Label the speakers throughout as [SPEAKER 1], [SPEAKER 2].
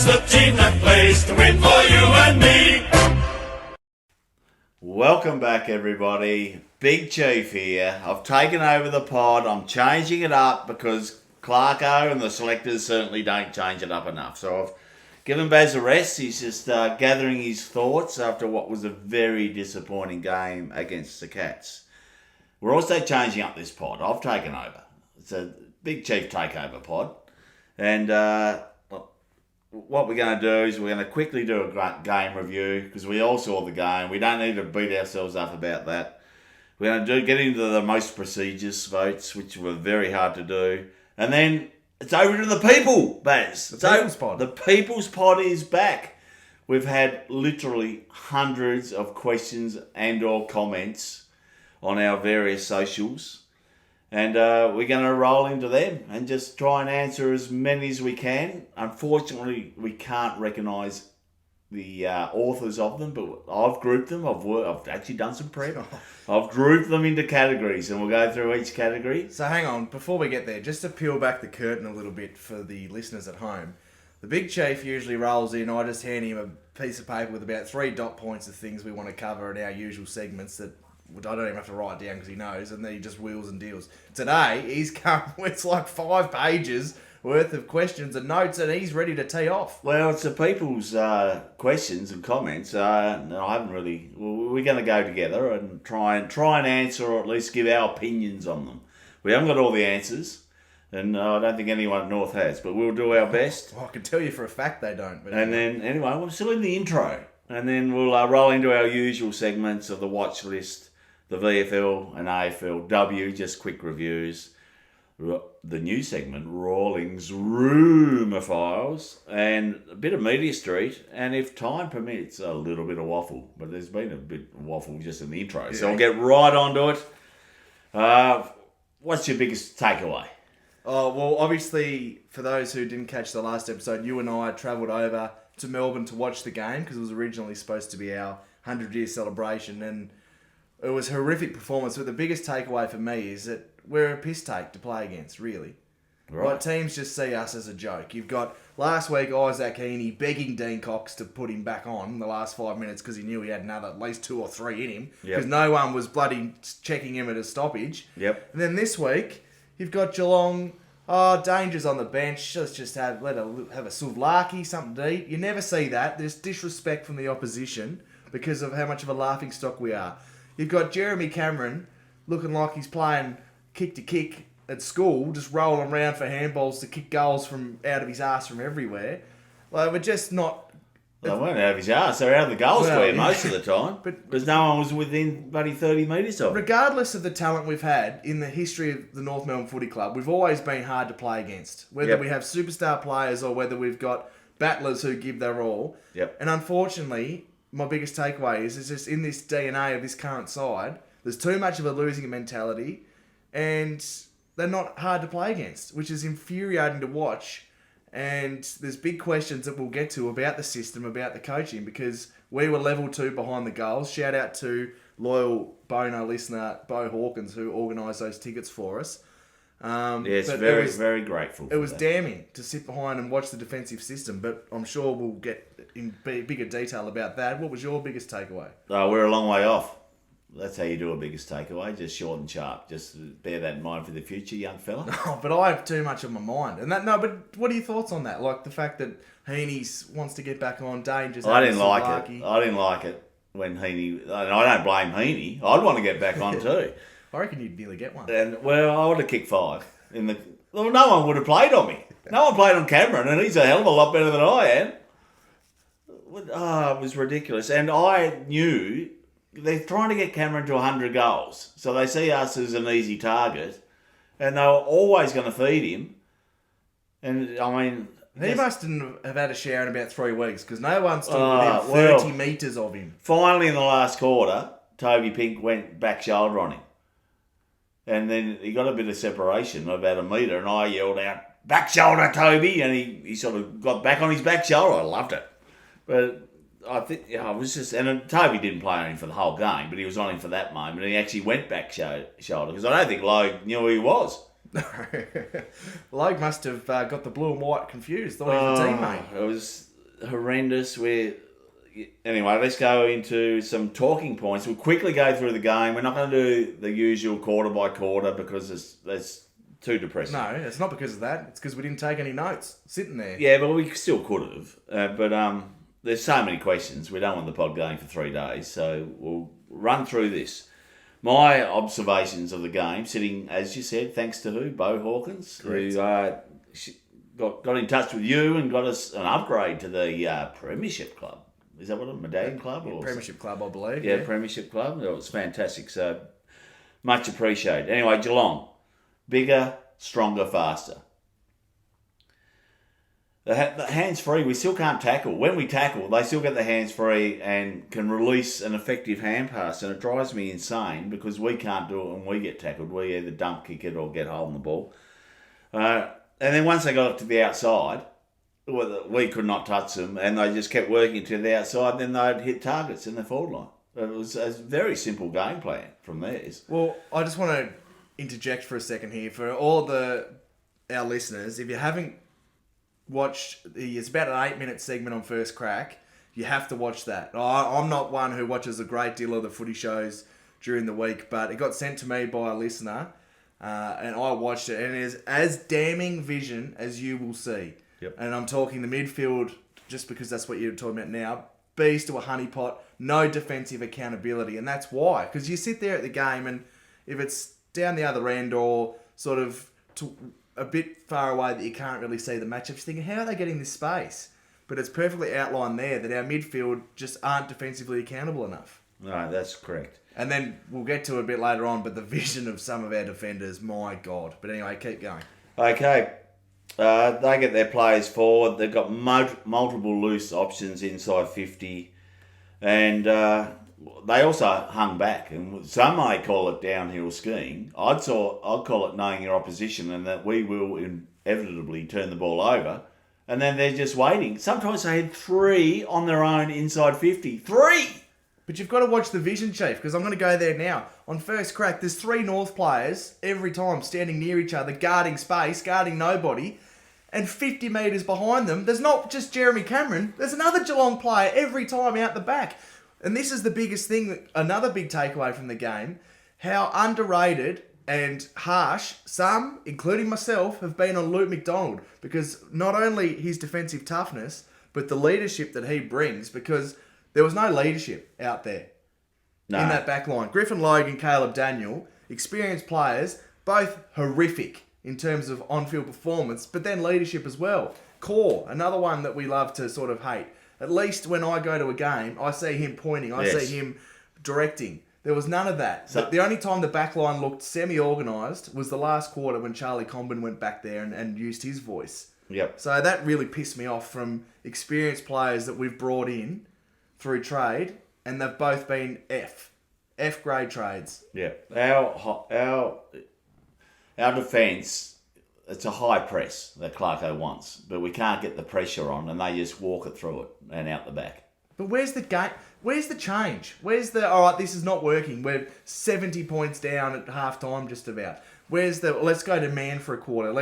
[SPEAKER 1] That's the team that plays to win for you and me.
[SPEAKER 2] Welcome back, everybody. Big Chief here. I've taken over the pod. I'm changing it up because Clarko and the selectors certainly don't change it up enough. So I've given Baz a rest. He's just gathering his thoughts after what was a very disappointing game against the Cats. We're also changing up this pod. I've taken over. It's a Big Chief takeover pod. And what we're going to do is we're going to quickly do a game review because we all saw the game. We don't need to beat ourselves up about that. We're going to get into the most prestigious votes, which were very hard to do. And then it's over to the people, Baz.
[SPEAKER 3] The People's Pod.
[SPEAKER 2] The People's Pod is back. We've had literally hundreds of questions and or comments on our various socials. And we're going to roll into them and just try and answer as many as we can. Unfortunately, we can't recognise the authors of them, but I've grouped them. I've actually done some prep. I've grouped them into categories, and we'll go through each category.
[SPEAKER 3] So hang on, before we get there, just to peel back the curtain a little bit for the listeners at home. The Big Chief usually rolls in. I just hand him a piece of paper with about 3 dot points of things we want to cover in our usual segments that I don't even have to write down because he knows, and then he just wheels and deals. Today, he's come, it's like 5 pages worth of questions and notes, and he's ready to tee off.
[SPEAKER 2] Well, it's the people's questions and comments. No, I haven't really. We're going to go together and try and answer, or at least give our opinions on them. We haven't got all the answers, and I don't think anyone at North has, but we'll do our best.
[SPEAKER 3] Well, I can tell you for a fact they don't. But
[SPEAKER 2] and then, anyway, we're still in the intro, and then we'll roll into our usual segments of the watch list, the VFL and AFLW, just quick reviews. The new segment, Rawlings Rumour Files, and a bit of Media Street, and if time permits, a little bit of waffle. But there's been a bit of waffle just in the intro, so I'll get right onto it. What's your biggest takeaway?
[SPEAKER 3] Oh, well, obviously, for those who didn't catch the last episode, you and I travelled over to Melbourne to watch the game because it was originally supposed to be our 100-year celebration, and it was a horrific performance. But the biggest takeaway for me is that we're a piss take to play against, really. Right. Teams just see us as a joke. You've got last week Isaac Heaney begging Dean Cox to put him back on in the last 5 minutes because he knew he had another at least 2 or 3 in him because no one was bloody checking him at a stoppage.
[SPEAKER 2] Yep.
[SPEAKER 3] And then this week you've got Geelong. Danger's on the bench. Let's just have a souvlaki, something to eat. You never see that. There's disrespect from the opposition because of how much of a laughingstock we are. You've got Jeremy Cameron looking like he's playing kick to kick at school, just rolling around for handballs to kick goals from out of his ass from everywhere. Like, we're just not.
[SPEAKER 2] They weren't out of his ass. They were out of the goal square most of the time. Because no one was within bloody 30 metres of it.
[SPEAKER 3] Regardless of the talent we've had in the history of the North Melbourne Footy Club, we've always been hard to play against. Whether we have superstar players or whether we've got battlers who give their all.
[SPEAKER 2] Yep.
[SPEAKER 3] And unfortunately, my biggest takeaway is just in this DNA of this current side, there's too much of a losing mentality, and they're not hard to play against, which is infuriating to watch. And there's big questions that we'll get to about the system, about the coaching, because we were level 2 behind the goals. Shout out to loyal Bono listener Bo Hawkins, who organised those tickets for us.
[SPEAKER 2] Yes, very grateful.
[SPEAKER 3] It was damning to sit behind and watch the defensive system, but I'm sure we'll get in bigger detail about that. What was your biggest takeaway?
[SPEAKER 2] We're a long way off. That's how you do a biggest takeaway, just short and sharp. Just bear that in mind for the future, young fella.
[SPEAKER 3] Oh, but I have too much on my mind. But what are your thoughts on that? Like the fact that Heaney wants to get back on, Danger's...
[SPEAKER 2] I didn't like it when Heaney... And I don't blame Heaney. I'd want to get back on too.
[SPEAKER 3] I reckon you'd nearly get one.
[SPEAKER 2] And I would have kicked 5. No one would have played on me. No one played on Cameron, and he's a hell of a lot better than I am. It was ridiculous. And I knew... They're trying to get Cameron to 100 goals. So they see us as an easy target. And they were always going to feed him. And, I mean...
[SPEAKER 3] He must have had a shower in about 3 weeks because no one stood within 30 metres of him.
[SPEAKER 2] Finally, in the last quarter, Toby Pink went back shoulder on him. And then he got a bit of separation, about a metre, and I yelled out, "Back shoulder, Toby!" And he sort of got back on his back shoulder. I loved it. But... I think it was just, and Toby didn't play on him for the whole game, but he was on him for that moment. He actually went back shoulder because I don't think Logue knew who he was.
[SPEAKER 3] Logue must have got the blue and white confused. Thought he was a teammate.
[SPEAKER 2] It was horrendous. Anyway, let's go into some talking points. We'll quickly go through the game. We're not going to do the usual quarter by quarter because it's too depressing.
[SPEAKER 3] No, it's not because of that. It's because we didn't take any notes sitting there.
[SPEAKER 2] Yeah, but we still could have. But there's so many questions. We don't want the pod going for 3 days, so we'll run through this. My observations of the game, sitting, as you said, thanks to who? Bo Hawkins,
[SPEAKER 3] Correct.
[SPEAKER 2] who got in touch with you and got us an upgrade to the Premiership Club. Is that what a Medallion Club? Or
[SPEAKER 3] Premiership Club, I believe.
[SPEAKER 2] Yeah, Premiership Club. It was fantastic. So much appreciated. Anyway, Geelong, bigger, stronger, faster. The hands free, we still can't tackle. When we tackle, they still get the hands free and can release an effective hand pass, and it drives me insane because we can't do it when we get tackled. We either dump kick it or get hold of the ball. And then once they got it to the outside, we could not touch them, and they just kept working to the outside. Then they'd hit targets in the forward line. It was a very simple game plan from theirs.
[SPEAKER 3] Well, I just want to interject for a second here for all our listeners. If you haven't watched, it's about an 8-minute segment on First Crack. You have to watch that. I'm not one who watches a great deal of the footy shows during the week, but it got sent to me by a listener, and I watched it, and it is as damning vision as you will see.
[SPEAKER 2] Yep.
[SPEAKER 3] And I'm talking the midfield, just because that's what you're talking about now. Bees to a honeypot, no defensive accountability, and that's why. Because you sit there at the game, and if it's down the other end or sort of a bit far away that you can't really see the matchup, you're thinking, how are they getting this space? But it's perfectly outlined there that our midfield just aren't defensively accountable enough.
[SPEAKER 2] No, that's correct.
[SPEAKER 3] And then we'll get to it a bit later on, but the vision of some of our defenders, my God. But anyway, keep going.
[SPEAKER 2] Okay. They get their players forward. They've got multiple loose options inside 50. And they also hung back. And some may call it downhill skiing. I'd call it knowing your opposition and that we will inevitably turn the ball over. And then they're just waiting. Sometimes they had 3 on their own inside 50. 3!
[SPEAKER 3] But you've got to watch the vision, Chief, because I'm going to go there now. On First Crack, there's 3 North players every time standing near each other, guarding space, guarding nobody. And 50 metres behind them, there's not just Jeremy Cameron, there's another Geelong player every time out the back. And this is the biggest thing, another big takeaway from the game, how underrated and harsh some, including myself, have been on Luke McDonald. Because not only his defensive toughness, but the leadership that he brings, because there was no leadership out there in that back line. Griffin Logan, Caleb Daniel, experienced players, both horrific in terms of on-field performance, but then leadership as well. Core, another one that we love to sort of hate. At least when I go to a game, I see him pointing, I see him directing. There was none of that. So, the only time the back line looked semi-organised was the last quarter when Charlie Comben went back there and used his voice.
[SPEAKER 2] Yep.
[SPEAKER 3] So that really pissed me off from experienced players that we've brought in through trade, and they've both been F grade trades.
[SPEAKER 2] Yeah. Our defence, it's a high press that Clarko wants, but we can't get the pressure on, and they just walk it through it and out the back.
[SPEAKER 3] But where's the game? Where's the change? Where's the, all right, this is not working. We're 70 points down at half-time just about. Where's the, let's go to man for a quarter.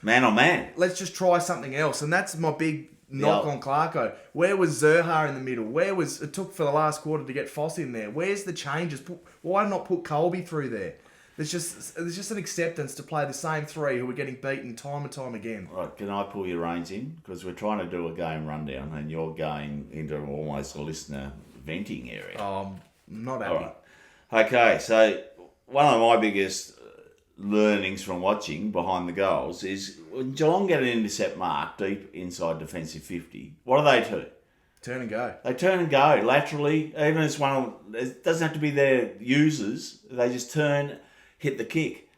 [SPEAKER 2] Man on man.
[SPEAKER 3] Let's just try something else. And that's my big knock on Clarko. Where was Zerha in the middle? It took for the last quarter to get Foss in there. Where's the changes? Why not put Colby through there? There's just an acceptance to play the same 3 who are getting beaten time and time again.
[SPEAKER 2] Right, can I pull your reins in? Because we're trying to do a game rundown and you're going into almost a listener venting area.
[SPEAKER 3] I'm not happy.
[SPEAKER 2] All right. Okay, so one of my biggest learnings from watching behind the goals is when Geelong get an intercept mark deep inside defensive 50, what do they do?
[SPEAKER 3] Turn and go.
[SPEAKER 2] They turn and go laterally, even as it doesn't have to be their users, they just turn, hit the kick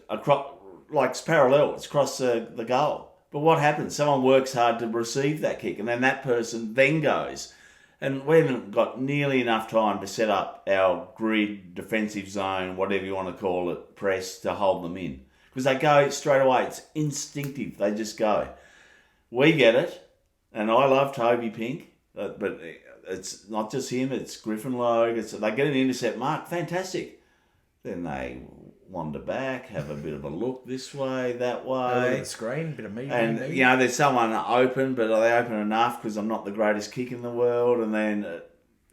[SPEAKER 2] across, like it's parallel, it's across the goal. But what happens? Someone works hard to receive that kick, and then that person then goes. And we haven't got nearly enough time to set up our grid, defensive zone, whatever you want to call it, press to hold them in. Because they go straight away. It's instinctive. They just go. We get it, and I love Toby Pink, but it's not just him. It's Griffin Logue. They get an intercept mark. Fantastic. Then they wander back, have a bit of a look this way, that way.
[SPEAKER 3] Look at the screen, bit of me.
[SPEAKER 2] And, there's someone open, but are they open enough? Because I'm not the greatest kick in the world. And then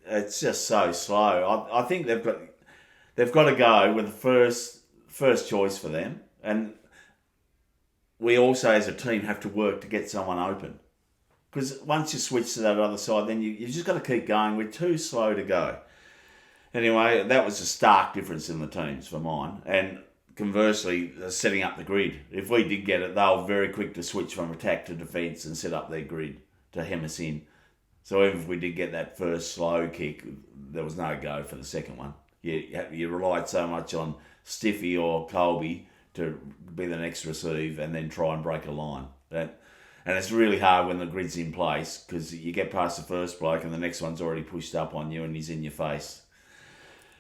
[SPEAKER 2] it's just so slow. I think they've got to go with the first choice for them. And we also, as a team, have to work to get someone open. Because once you switch to that other side, then you just got to keep going. We're too slow to go. Anyway, that was a stark difference in the teams for mine. And conversely, setting up the grid. If we did get it, they were very quick to switch from attack to defence and set up their grid to hem us in. So even if we did get that first slow kick, there was no go for the second one. You relied so much on Stiffy or Colby to be the next receive and then try and break a line. And it's really hard when the grid's in place because you get past the first bloke and the next one's already pushed up on you and he's in your face.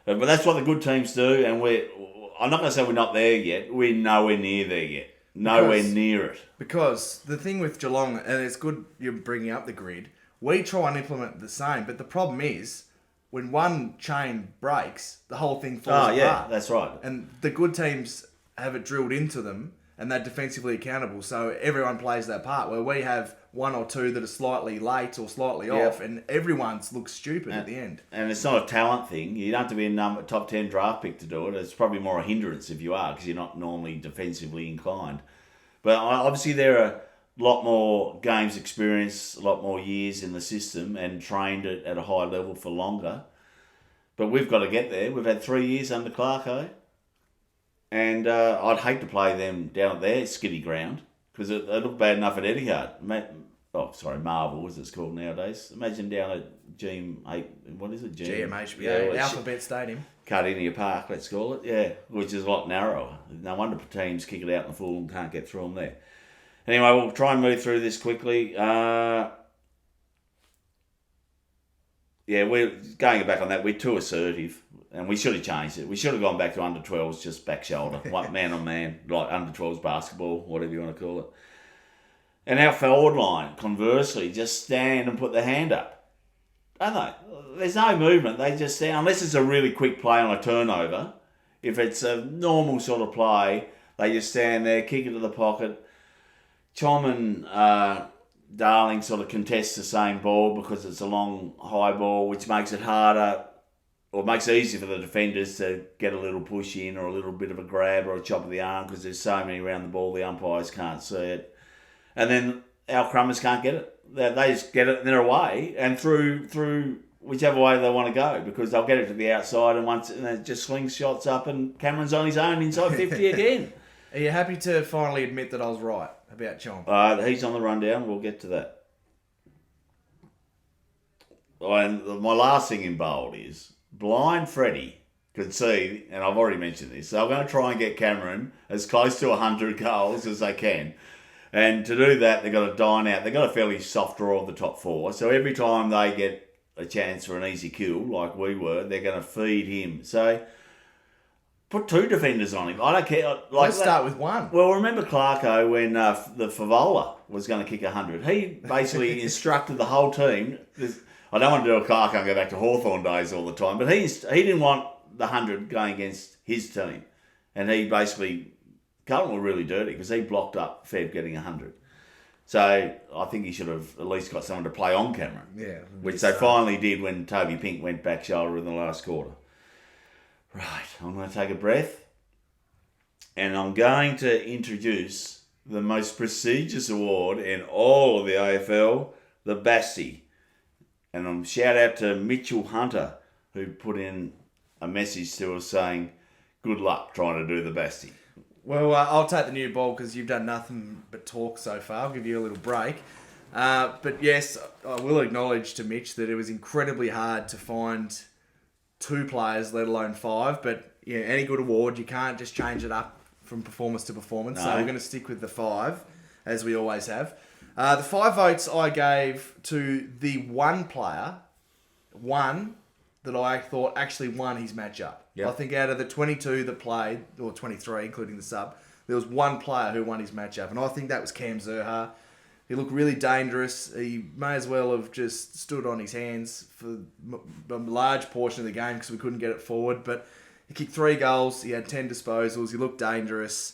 [SPEAKER 2] But that's what the good teams do, and I'm not going to say we're not there yet. We're nowhere near there yet. Nowhere near it.
[SPEAKER 3] Because the thing with Geelong, and it's good you're bringing up the grid, we try and implement the same, but the problem is when one chain breaks, the whole thing falls apart.
[SPEAKER 2] Yeah, that's right.
[SPEAKER 3] And the good teams have it drilled into them, and they're defensively accountable, so everyone plays their part, where we have one or two that are slightly late or slightly off, and everyone looks stupid at the end. And
[SPEAKER 2] it's not a talent thing. You don't have to be a top 10 draft pick to do it. It's probably more a hindrance if you are, because you're not normally defensively inclined. But obviously there are a lot more games experience, a lot more years in the system, and trained at a high level for longer. But we've got to get there. We've had 3 years under Clarko. And I'd hate to play them down at their skiddy ground because it looked bad enough at Etihad. Marvel, as it's called nowadays. Imagine down at GM8, what is it?
[SPEAKER 3] GMHBA, Alphabet Stadium.
[SPEAKER 2] Cardinia Park, let's call it, yeah, which is a lot narrower. No wonder teams kick it out in the full and can't get through them there. Anyway, we'll try and move through this quickly. We're going back on that. We're too assertive. And we should have changed it. We should have gone back to under 12s, just back shoulder, like man on man, like under 12s basketball, whatever you want to call it. And our forward line, conversely, just stand and put the hand up. Don't they? There's no movement. They just stand, unless it's a really quick play on a turnover. If it's a normal sort of play, they just stand there, kick it to the pocket. Chom and Darling sort of contest the same ball because it's a long high ball, which makes it harder. Or it makes it easy for the defenders to get a little push in or a little bit of a grab or a chop of the arm because there's so many around the ball, the umpires can't see it. And then our crummers can't get it. They just get it and they're away and through whichever way they want to go because they'll get it to the outside and it just slings shots up and Cameron's on his own inside 50 again.
[SPEAKER 3] Are you happy to finally admit that I was right about Chom?
[SPEAKER 2] He's on the rundown. We'll get to that. And my last thing in bold is blind Freddie could see, and I've already mentioned this, they're going to try and get Cameron as close to 100 goals as they can. And to do that, they've got to dine out. They've got a fairly soft draw of the top four. So every time they get a chance for an easy kill, like we were, they're going to feed him. So put two defenders on him. I don't care.
[SPEAKER 3] Let's start with one.
[SPEAKER 2] Well, remember Clarko when the Favola was going to kick 100. He basically instructed the whole team. I don't want to do a Clarko and go back to Hawthorn days all the time, but he didn't want the 100 going against his team. And he basically, Carlton were really dirty because he blocked up Fed getting 100. So I think he should have at least got someone to play on Cameron.
[SPEAKER 3] Yeah.
[SPEAKER 2] Which they finally did when Toby Pink went back shoulder in the last quarter. Right, I'm going to take a breath. And I'm going to introduce the most prestigious award in all of the AFL, the Bassie. And shout out to Mitchell Hunter, who put in a message to us saying, good luck trying to do the Bastie.
[SPEAKER 3] Well, I'll take the new ball because you've done nothing but talk so far. I'll give you a little break. But yes, I will acknowledge to Mitch that it was incredibly hard to find two players, let alone five. But yeah, any good award, you can't just change it up from performance to performance. No. So we're going to stick with the five, as we always have. The 5 votes I gave to the one player, that I thought actually won his matchup. Yep. I think out of the 22 that played, or 23 including the sub, there was one player who won his matchup. And I think that was Cam Zurhaar. He looked really dangerous. He may as well have just stood on his hands for a large portion of the game because we couldn't get it forward. But He kicked 3 goals. He had 10 disposals. He looked dangerous.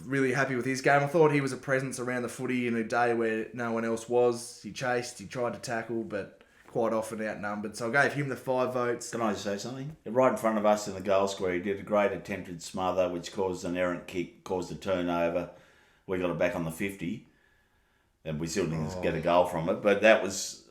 [SPEAKER 3] Really happy with his game. I thought he was a presence around the footy in a day where no one else was. He chased, he tried to tackle, but quite often outnumbered. So I gave him the 5 votes.
[SPEAKER 2] Can I just say something? Right in front of us in the goal square, he did a great attempted smother, which caused an errant kick, caused a turnover. We got it back on the 50, and we still didn't get a goal from it. But that was,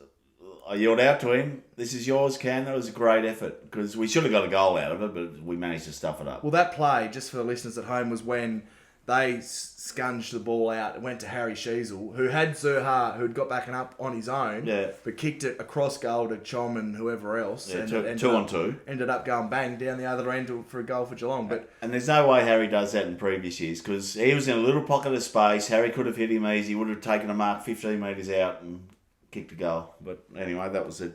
[SPEAKER 2] I yelled out to him, "This is yours, Cam." That was a great effort, because we should have got a goal out of it, but we managed to stuff it up.
[SPEAKER 3] Well, that play, just for the listeners at home, was when they scunged the ball out. It went to Harry Sheasel, who had Zerha, who'd got back and up on his own, but kicked it across goal to Chom and whoever else.
[SPEAKER 2] Yeah,
[SPEAKER 3] and
[SPEAKER 2] two on two.
[SPEAKER 3] Ended up going bang down the other end for a goal for Geelong.
[SPEAKER 2] And there's no way Harry does that in previous years, because he was in a little pocket of space. Harry could have hit him easy, would have taken a mark 15 metres out and kicked a goal. But anyway, that was a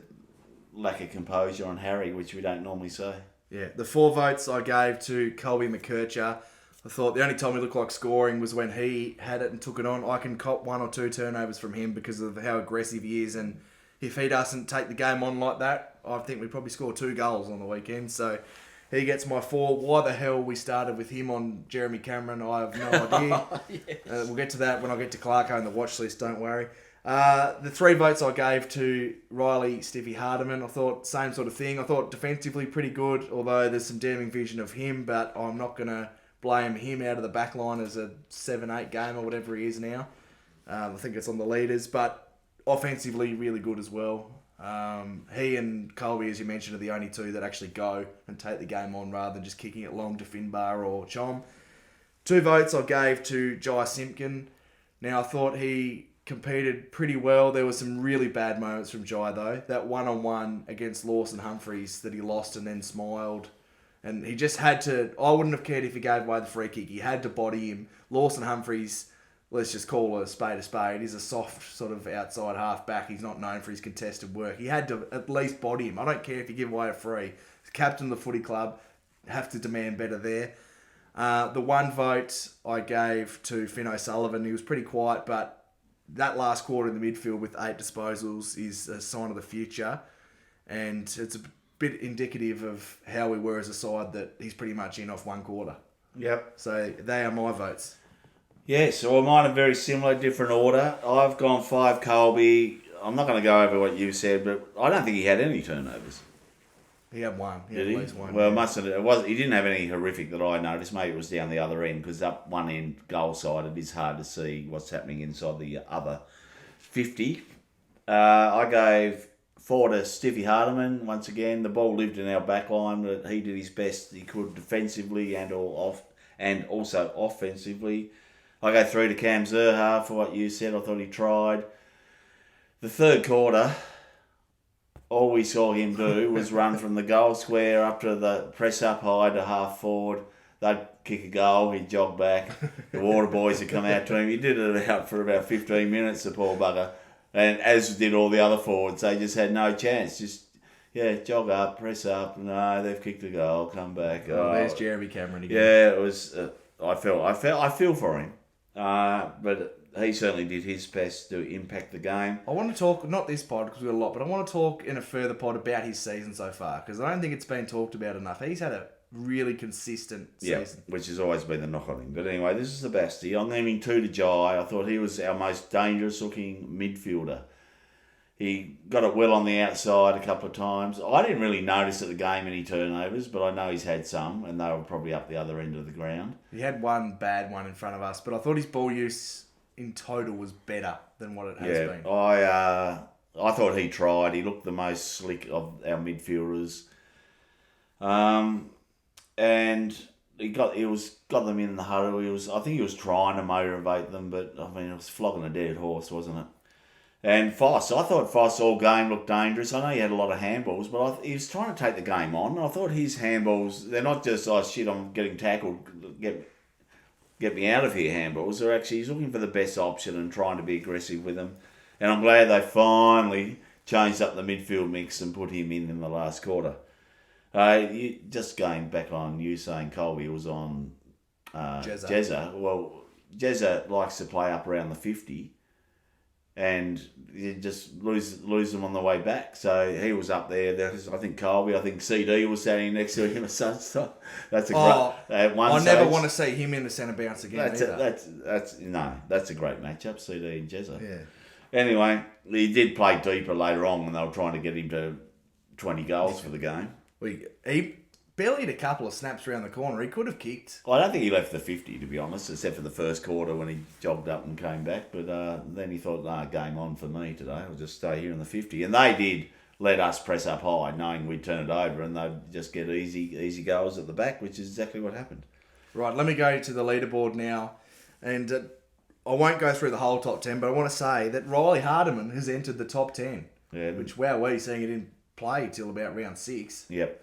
[SPEAKER 2] lack of composure on Harry, which we don't normally say.
[SPEAKER 3] Yeah, the 4 votes I gave to Colby McKercher. I thought the only time he looked like scoring was when he had it and took it on. I can cop 1 or 2 turnovers from him because of how aggressive he is, and if he doesn't take the game on like that, I think we probably score 2 goals on the weekend. So he gets my 4. Why the hell we started with him on Jeremy Cameron, I have no idea. Yes. We'll get to that when I get to Clarko and the watch list, don't worry. The 3 votes I gave to Riley Stiffy Hardiman, I thought same sort of thing. I thought defensively pretty good, although there's some damning vision of him, but I'm not going to blame him out of the back line as a 7-8 game or whatever he is now. I think it's on the leaders, but offensively really good as well. He and Colby, as you mentioned, are the only 2 that actually go and take the game on rather than just kicking it long to Finbar or Chom. 2 votes I gave to Jai Simpkin. Now I thought he competed pretty well. There were some really bad moments from Jai though. That 1-on-1 against Lawson Humphries that he lost and then smiled. And he just had to... I wouldn't have cared if he gave away the free kick. He had to body him. Lawson Humphries, let's just call a spade. He's a soft sort of outside half back. He's not known for his contested work. He had to at least body him. I don't care if you give away a free. He's captain of the footy club. Have to demand better there. The 1 vote I gave to Finn O'Sullivan. He was pretty quiet, but that last quarter in the midfield with 8 disposals is a sign of the future. And it's a bit indicative of how we were as a side that he's pretty much in off 1 quarter.
[SPEAKER 2] Yep.
[SPEAKER 3] So they are my votes.
[SPEAKER 2] Yeah, so mine are very similar, different order. I've gone 5 Colby. I'm not going to go over what you said, but I don't think he had any turnovers.
[SPEAKER 3] He had 1. He had
[SPEAKER 2] Did
[SPEAKER 3] at
[SPEAKER 2] he?
[SPEAKER 3] least 1.
[SPEAKER 2] Well, it was. He didn't have any horrific that I noticed. Maybe it was down the other end, because up one end, goal side, it is hard to see what's happening inside the other 50. I gave 4 to Stiffy Hardiman. Once again, the ball lived in our back line, but he did his best he could defensively and also offensively. I go 3 to Cam Zerha for what you said. I thought he tried. The 3rd quarter, all we saw him do was run from the goal square up to the press up high to half forward. They'd kick a goal, he'd jog back. The water boys would come out to him. He did it out for about 15 minutes, the poor bugger. And as did all the other forwards, they just had no chance. Just, jog up, press up. No, they've kicked a goal, come back.
[SPEAKER 3] Oh, there's Jeremy Cameron again.
[SPEAKER 2] Yeah, it was. I feel for him, but he certainly did his best to impact the game.
[SPEAKER 3] I want to talk, not this pod because we've got a lot, but I want to talk in a further pod about his season so far because I don't think it's been talked about enough. He's had a really consistent season.
[SPEAKER 2] Which has always been the knock on him. But anyway, this is the Bastie. I'm leaning 2 to Jai. I thought he was our most dangerous looking midfielder. He got it well on the outside a couple of times. I didn't really notice at the game any turnovers, but I know he's had some, and they were probably up the other end of the ground.
[SPEAKER 3] He had 1 bad one in front of us, but I thought his ball use in total was better than what it has been.
[SPEAKER 2] I thought he tried. He looked the most slick of our midfielders. And he got them in the huddle. I think he was trying to motivate them, but I mean it was flogging a dead horse, wasn't it? And Foss, I thought Foss all game looked dangerous. I know he had a lot of handballs, but he was trying to take the game on. I thought his handballs, they're not just, oh shit, I'm getting tackled, get me out of here handballs. They're actually, he's looking for the best option and trying to be aggressive with them. And I'm glad they finally changed up the midfield mix and put him in the last quarter. Just going back on you saying Colby was on Jezza. Well, Jezza likes to play up around the 50. and you just lose them on the way back. So he was up there. There was, I think Colby, I think CD was standing next to him. So that's a great. At one
[SPEAKER 3] I
[SPEAKER 2] stage,
[SPEAKER 3] never want to see him in the centre bounce again.
[SPEAKER 2] That's a great matchup. CD and Jezza.
[SPEAKER 3] Yeah.
[SPEAKER 2] Anyway, he did play deeper later on when they were trying to get him to 20 goals for the game.
[SPEAKER 3] He barely had a couple of snaps around the corner. He could have kicked.
[SPEAKER 2] I don't think he left the 50, to be honest, except for the first quarter when he jogged up and came back. But then he thought, game on for me today. I'll just stay here in the 50. And they did let us press up high, knowing we'd turn it over, and they'd just get easy goals at the back, which is exactly what happened.
[SPEAKER 3] Right, let me go to the leaderboard now. And I won't go through the whole top 10, but I want to say that Riley Hardiman has entered the top 10. Yeah. Which, we're seeing it in play till about round 6.
[SPEAKER 2] Yep.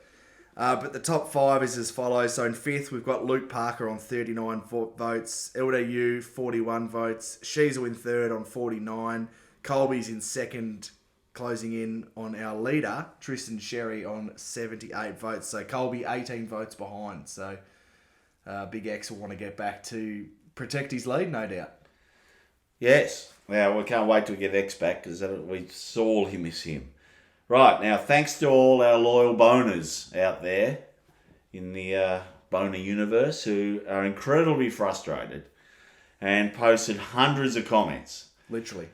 [SPEAKER 3] But the top 5 is as follows. So in 5th, we've got Luke Parker on 39 votes. LDU, 41 votes. Sheasel in 3rd on 49. Colby's in 2nd, closing in on our leader, Tristan Sherry, on 78 votes. So Colby, 18 votes behind. So Big X will want to get back to protect his lead, no doubt.
[SPEAKER 2] Yes. Now, we can't wait till we get X back, because we sorely miss him. Right, now thanks to all our loyal boners out there in the boner universe who are incredibly frustrated and posted hundreds of comments. Literally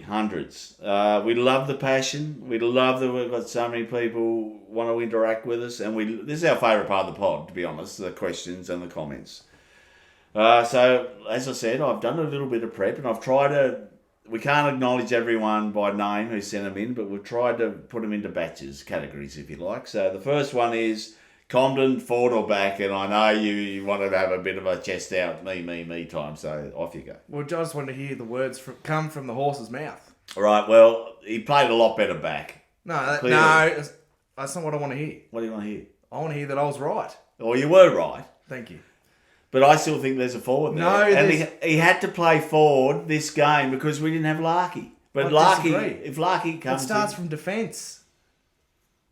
[SPEAKER 2] hundreds. We love the passion. We love that we've got so many people want to interact with us, and this is our favourite part of the pod, to be honest, the questions and the comments. So, as I said, I've done a little bit of prep, and I've tried to... We can't acknowledge everyone by name who sent them in, but we've tried to put them into batches, categories, if you like. So the first one is Comden, forward or back, and I know you wanted to have a bit of a chest out, me time, so off you go.
[SPEAKER 3] Well, I just wanted to hear the words come from the horse's mouth.
[SPEAKER 2] All right, well, he played a lot better back.
[SPEAKER 3] No, that's not what I want to hear.
[SPEAKER 2] What do you want to hear?
[SPEAKER 3] I want to hear that I was right.
[SPEAKER 2] Oh, you were right.
[SPEAKER 3] Thank you.
[SPEAKER 2] But I still think there's a forward there. No, and he had to play forward this game because we didn't have Larky. But if Larky comes...
[SPEAKER 3] It starts from defence.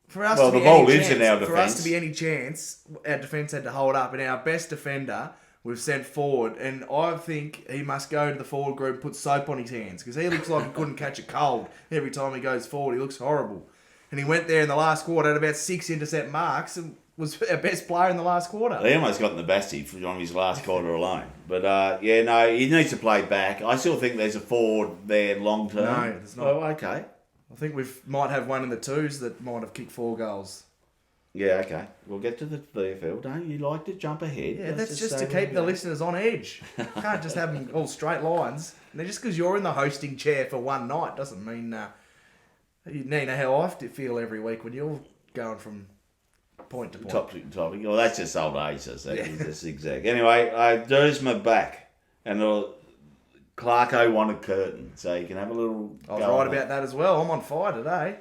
[SPEAKER 3] For us
[SPEAKER 2] the ball lives in our defence.
[SPEAKER 3] For us to be any chance, our defence had to hold up. And our best defender, we've sent forward. And I think he must go to the forward group and put soap on his hands. Because he looks like he couldn't catch a cold every time he goes forward. He looks horrible. And he went there in the last quarter, had about 6 intercept marks, and was our best player in the last quarter.
[SPEAKER 2] He almost got in the Bassie on his last quarter alone. But, he needs to play back. I still think there's a forward there long term.
[SPEAKER 3] No, there's not.
[SPEAKER 2] Oh, okay.
[SPEAKER 3] I think we might have one in the 2s that might have kicked 4 goals.
[SPEAKER 2] Yeah, okay. We'll get to the VFL. Don't you like to jump ahead?
[SPEAKER 3] Yeah, that's just to keep the listeners on edge. Can't just have them all straight lines. And just because you're in the hosting chair for one night doesn't mean... you know how I feel every week when you're going from... point to point.
[SPEAKER 2] Top to topic. Well, that's just old age, that's zigzag. Anyway, Dersma back. And Clarko wanted Curtin. So you can have a little...
[SPEAKER 3] I was right about that as well. I'm on fire today.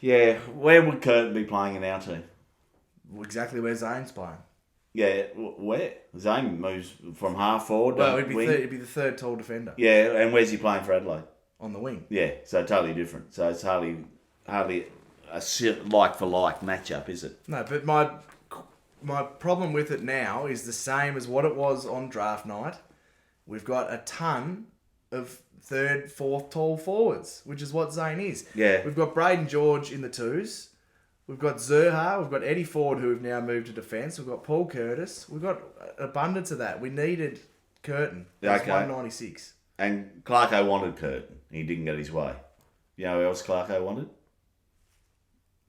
[SPEAKER 2] Yeah. Where would Curtin be playing in our team?
[SPEAKER 3] Well, exactly where Zane's playing.
[SPEAKER 2] Yeah, where? Zane moves from half forward to
[SPEAKER 3] it'd be the third tall defender.
[SPEAKER 2] Yeah, and where's he playing for Adelaide?
[SPEAKER 3] On the wing.
[SPEAKER 2] Yeah, so totally different. So it's hardly a like-for-like matchup, is it?
[SPEAKER 3] No, but my problem with it now is the same as what it was on draft night. We've got a ton of 3rd, 4th tall forwards, which is what Zane is.
[SPEAKER 2] Yeah.
[SPEAKER 3] We've got Braden George in the 2s. We've got Zerha. We've got Eddie Ford, who have now moved to defence. We've got Paul Curtis. We've got an abundance of that. We needed Curtin. That's 196.
[SPEAKER 2] And Clarko wanted Curtin. He didn't get his way. You know who else Clarko wanted?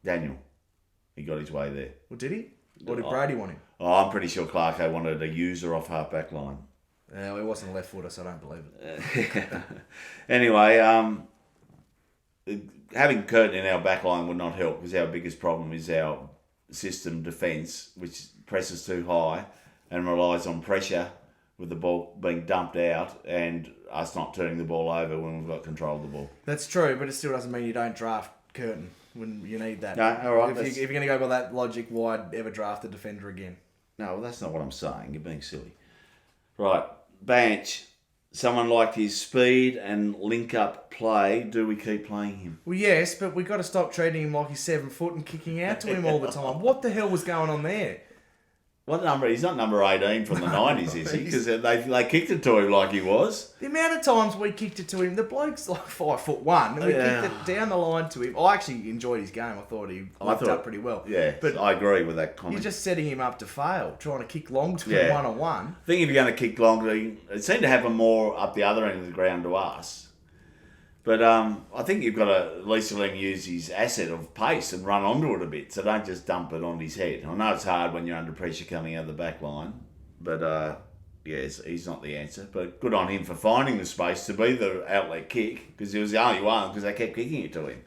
[SPEAKER 2] Daniel. He got his way there.
[SPEAKER 3] Well, did he? Or did Brady want him?
[SPEAKER 2] Oh, I'm pretty sure Clarko wanted a user off half-back line.
[SPEAKER 3] He wasn't a left footer, so I don't believe it.
[SPEAKER 2] Anyway, having Curtin in our back line would not help because our biggest problem is our system defence, which presses too high and relies on pressure with the ball being dumped out and us not turning the ball over when we've got control of the ball.
[SPEAKER 3] That's true, but it still doesn't mean you don't draft Curtin when you need that.
[SPEAKER 2] No, all right.
[SPEAKER 3] If you're going to go by that logic, why'd ever draft a defender again?
[SPEAKER 2] No, well, that's not what I'm saying. You're being silly. Right, Banch. Someone liked his speed and link-up play. Do we keep playing him?
[SPEAKER 3] Well, yes, but we've got to stop treating him like he's 7 foot and kicking out to him all the time. What the hell was going on there?
[SPEAKER 2] What number? He's not number 18 from the 90s, is he? Because they kicked it to him like he was.
[SPEAKER 3] The amount of times we kicked it to him, the bloke's like 5'1", and we kicked it down the line to him. I actually enjoyed his game. I thought he looked up pretty well.
[SPEAKER 2] Yeah, but I agree with that comment.
[SPEAKER 3] You're just setting him up to fail, trying to kick long to him one-on-one.
[SPEAKER 2] I think if you're going to kick long, it seemed to happen more up the other end of the ground to us. But I think you've got to at least let him use his asset of pace and run onto it a bit. So don't just dump it on his head. I know it's hard when you're under pressure coming out of the back line. But, he's not the answer. But good on him for finding the space to be the outlet kick. Because he was the only one, because they kept kicking it to him.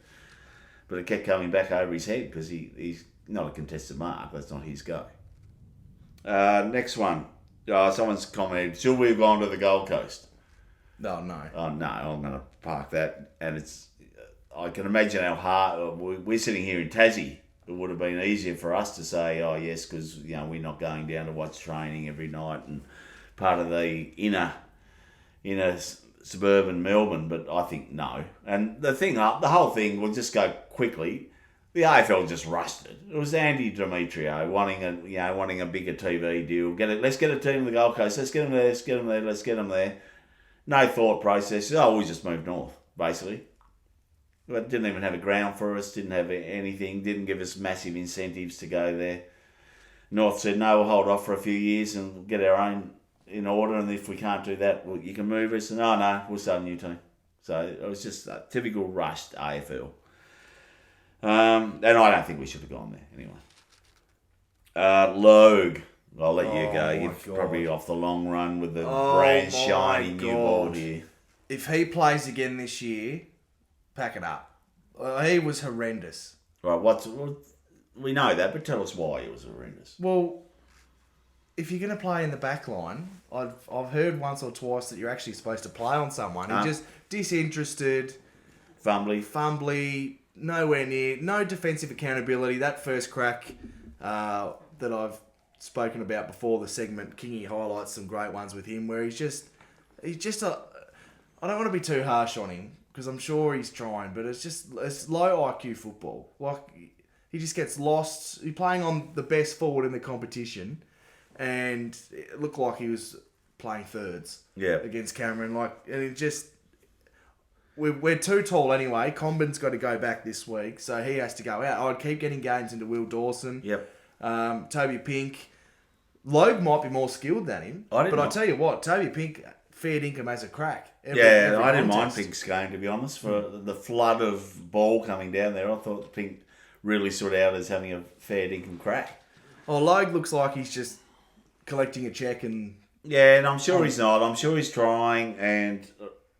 [SPEAKER 2] But it kept coming back over his head because he's not a contested mark. That's not his go. Next one. Someone's commented, should we have gone to the Gold Coast?
[SPEAKER 3] No.
[SPEAKER 2] Oh, no, I'm going to park that. And I can imagine how hard, we're sitting here in Tassie. It would have been easier for us to say, oh, yes, because, we're not going down to watch training every night and part of the inner suburban Melbourne. But I think no. And the whole thing, will just go quickly. The AFL just rushed it. It was Andy Demetrio wanting a bigger TV deal. Let's get a team to the Gold Coast. Let's get them there. No thought process. Oh, we just moved north, basically. But didn't even have a ground for us, didn't have anything, didn't give us massive incentives to go there. North said, no, we'll hold off for a few years and get our own in order, and if we can't do that, you can move us. And no, we'll start a new team. So it was just a typical rushed AFL. And I don't think we should have gone there, anyway. Logue. I'll let you go. You're probably off the long run with the brand shiny new ball here.
[SPEAKER 3] If he plays again this year, pack it up. He was horrendous.
[SPEAKER 2] Right, we know that, but tell us why he was horrendous.
[SPEAKER 3] Well, if you're going to play in the back line, I've heard once or twice that you're actually supposed to play on someone. He's just disinterested. Fumbly, nowhere near, no defensive accountability. That first crack that I've spoken about before the segment, Kingy highlights some great ones with him where he's just I don't want to be too harsh on him because I'm sure he's trying, but it's low IQ football. Like he just gets lost. He's playing on the best forward in the competition, and it looked like he was playing thirds against Cameron. And it just we're too tall anyway. Combin's got to go back this week, so he has to go out. I'd keep getting games into Will Dawson. Toby Pink. Logue might be more skilled than him, but I tell you what, Toby Pink fared income as a crack.
[SPEAKER 2] I didn't mind Pink's game, to be honest, for the flood of ball coming down there. I thought Pink really stood out as having a fair income crack.
[SPEAKER 3] Oh, Logue looks like he's just collecting a check and...
[SPEAKER 2] Yeah, and I'm sure he's not. I'm sure he's trying,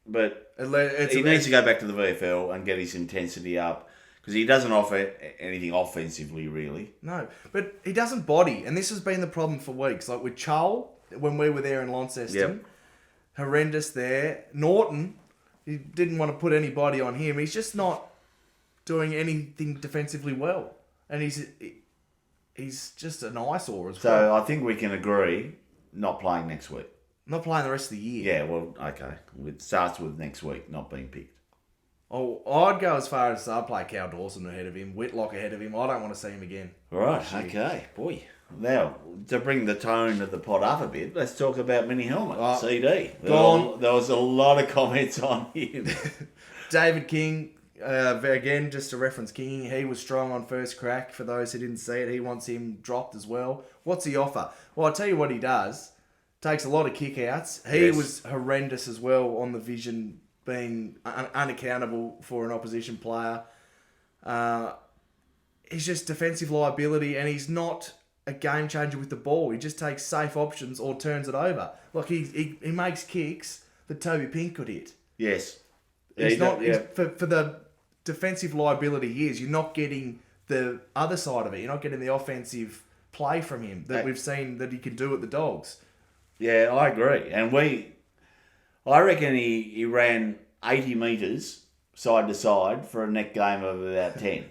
[SPEAKER 2] but he needs to go back to the VFL and get his intensity up. Because he doesn't offer anything offensively, really.
[SPEAKER 3] No, but he doesn't body. And this has been the problem for weeks. Like with Chull, when we were there in Launceston, horrendous there. Norton, he didn't want to put any body on him. He's just not doing anything defensively well. And he's just an eyesore as well.
[SPEAKER 2] So I think we can agree, not playing next week.
[SPEAKER 3] Not playing the rest of the year.
[SPEAKER 2] Yeah, well, okay. It starts with next week, not being picked.
[SPEAKER 3] Oh, I'd go as far as I'd play Cal Dawson ahead of him, Whitlock ahead of him. I don't want to see him again.
[SPEAKER 2] Right, okay. Boy, now, to bring the tone of the pod up a bit, let's talk about Mini Helmet, CD. There was a lot of comments on him.
[SPEAKER 3] David King, again, just to reference King, he was strong on first crack. For those who didn't see it, he wants him dropped as well. What's he offer? Well, I'll tell you what he does. Takes a lot of kick-outs. He was horrendous as well on the vision, being unaccountable for an opposition player. He's just defensive liability, and he's not a game changer with the ball. He just takes safe options or turns it over. Like he makes kicks that Toby Pink could hit.
[SPEAKER 2] Yes.
[SPEAKER 3] He's not for the defensive liability he is. You're not getting the other side of it. You're not getting the offensive play from him that we've seen that he can do at the Dogs.
[SPEAKER 2] Yeah, I agree. And I reckon he ran 80 metres side to side for a net game of about 10.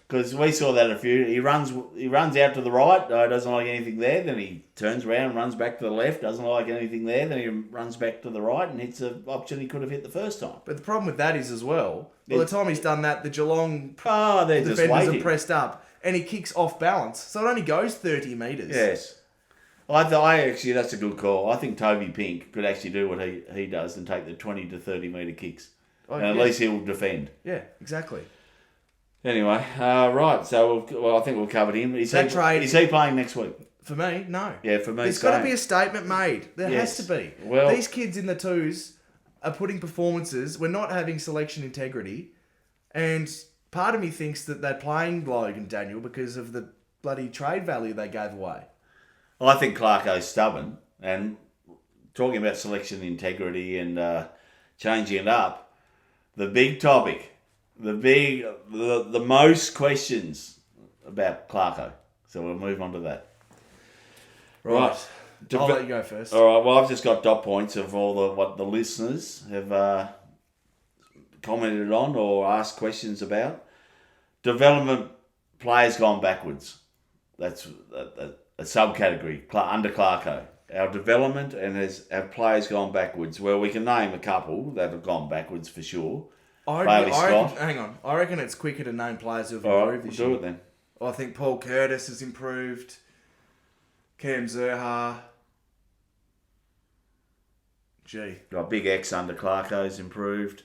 [SPEAKER 2] Because we saw that he runs out to the right, doesn't like anything there, then he turns around, runs back to the left, doesn't like anything there, then he runs back to the right and hits an option he could have hit the first time. But
[SPEAKER 3] the problem with that is as well, by the time he's done that, the Geelong
[SPEAKER 2] defenders
[SPEAKER 3] are pressed up and he kicks off balance, so it only goes 30 metres.
[SPEAKER 2] Yes. I actually, that's a good call. I think Toby Pink could actually do what he does and take the 20 to 30 metre kicks.
[SPEAKER 3] Oh,
[SPEAKER 2] and at least he'll defend.
[SPEAKER 3] Yeah, exactly.
[SPEAKER 2] Anyway, right. So, I think we've covered him. Is he playing next week?
[SPEAKER 3] For me, no.
[SPEAKER 2] Yeah, for me,
[SPEAKER 3] there's got to be a statement made. There has to be.
[SPEAKER 2] Well,
[SPEAKER 3] these kids in the twos are putting performances. We're not having selection integrity, and part of me thinks that they're playing Logan Daniel because of the bloody trade value they gave away.
[SPEAKER 2] I think Clarko's stubborn, and talking about selection integrity and changing it up, the big topic, the most questions about Clarko. So we'll move on to that. Right.
[SPEAKER 3] I'll let you go first.
[SPEAKER 2] All right. Well, I've just got dot points of all what the listeners have commented on or asked questions about. Development players gone backwards. That's a subcategory under Clarko. Our development and have players gone backwards. Well, we can name a couple that have gone backwards for sure.
[SPEAKER 3] Hang on. I reckon it's quicker to name players who have improved this year.
[SPEAKER 2] Do it then.
[SPEAKER 3] I think Paul Curtis has improved. Cam Zerha.
[SPEAKER 2] Got big X under Clarko's improved.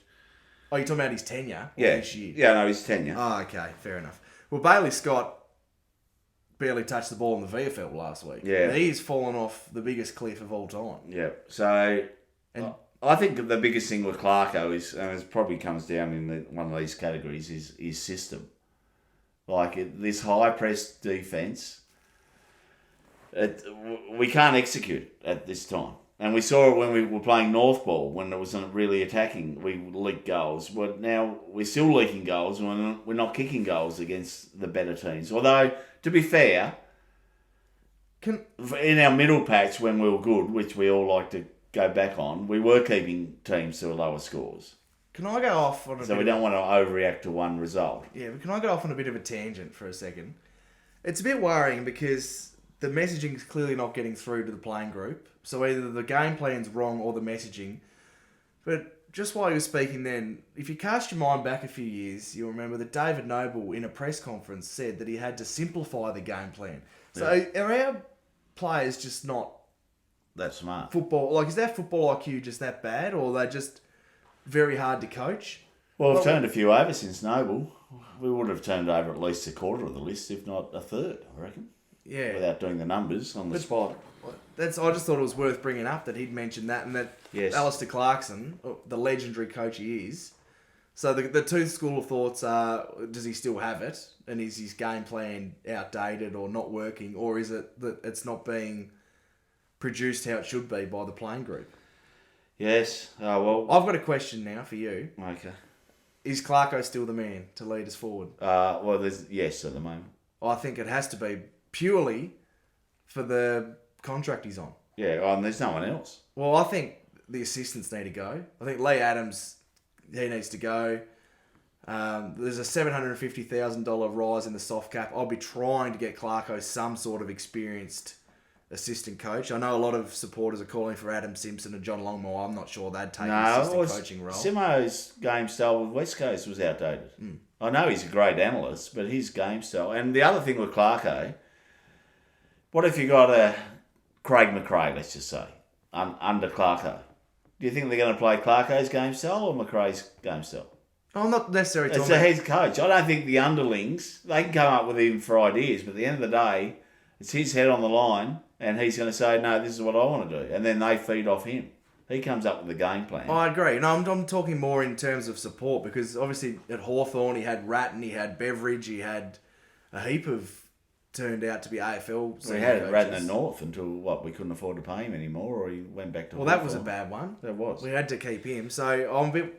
[SPEAKER 3] Oh, you're talking about his tenure?
[SPEAKER 2] Yeah.
[SPEAKER 3] This year?
[SPEAKER 2] Yeah, no, his tenure.
[SPEAKER 3] Oh, okay. Fair enough. Well, Bailey Scott barely touched the ball in the VFL last week.
[SPEAKER 2] Yeah.
[SPEAKER 3] He's fallen off the biggest cliff of all time.
[SPEAKER 2] Yeah. So, I think the biggest thing with Clarko is, and it probably comes down in one of these categories, is his system. Like this high press defence, we can't execute at this time. And we saw it when we were playing North Ball, when it wasn't really attacking. We leaked goals. But now we're still leaking goals, and we're not kicking goals against the better teams. Although, to be fair, in our middle patch when we were good, which we all like to go back on, we were keeping teams to lower scores.
[SPEAKER 3] Can I go off on
[SPEAKER 2] So we don't want to overreact to one result.
[SPEAKER 3] Yeah, but can I go off on a bit of a tangent for a second? It's a bit worrying because the messaging is clearly not getting through to the playing group. So either the game plan's wrong or the messaging. But just while you were speaking then, if you cast your mind back a few years, you'll remember that David Noble in a press conference said that he had to simplify the game plan. So are our players just not
[SPEAKER 2] that smart?
[SPEAKER 3] Football, like, is their football IQ just that bad, or are they just very hard to coach?
[SPEAKER 2] Well, we've turned a few over since Noble. We would have turned over at least a quarter of the list, if not a third, I reckon.
[SPEAKER 3] Yeah.
[SPEAKER 2] Without doing the numbers on the spot.
[SPEAKER 3] I just thought it was worth bringing up that he'd mentioned that, and that Alistair Clarkson, the legendary coach he is. So the two school of thoughts are, does he still have it? And is his game plan outdated or not working? Or is it that it's not being produced how it should be by the playing group?
[SPEAKER 2] Yes. Well,
[SPEAKER 3] I've got a question now for you.
[SPEAKER 2] Okay.
[SPEAKER 3] Is Clarko still the man to lead us forward?
[SPEAKER 2] Well, there's yes at the moment.
[SPEAKER 3] I think it has to be purely for the contract he's on.
[SPEAKER 2] Yeah, and there's no one else.
[SPEAKER 3] Well, I think the assistants need to go. I think Lee Adams, he needs to go. There's a $750,000 rise in the soft cap. I'll be trying to get Clarko some sort of experienced assistant coach. I know a lot of supporters are calling for Adam Simpson and John Longmore. I'm not sure they'd take an assistant coaching role.
[SPEAKER 2] Simo's game style with West Coast was outdated. I know he's a great analyst, but his game style... And the other thing with Clarko, what if you got a Craig McRae, let's just say, under Clarko? Do you think they're going to play Clarko's game style or McRae's game style?
[SPEAKER 3] I'm not necessarily
[SPEAKER 2] talking about... It's the head coach. I don't think the underlings, they can come up with him for ideas, but at the end of the day, it's his head on the line, and he's going to say, no, this is what I want to do. And then they feed off him. He comes up with the game plan.
[SPEAKER 3] I agree. No, I'm talking more in terms of support, because obviously at Hawthorn he had Ratton, he had Beveridge, he had a heap of turned out to be AFL.
[SPEAKER 2] We had Ratton at North until, we couldn't afford to pay him anymore, or he went back to
[SPEAKER 3] Hawthorn. That was a bad one.
[SPEAKER 2] That was.
[SPEAKER 3] We had to keep him. So I'm a bit...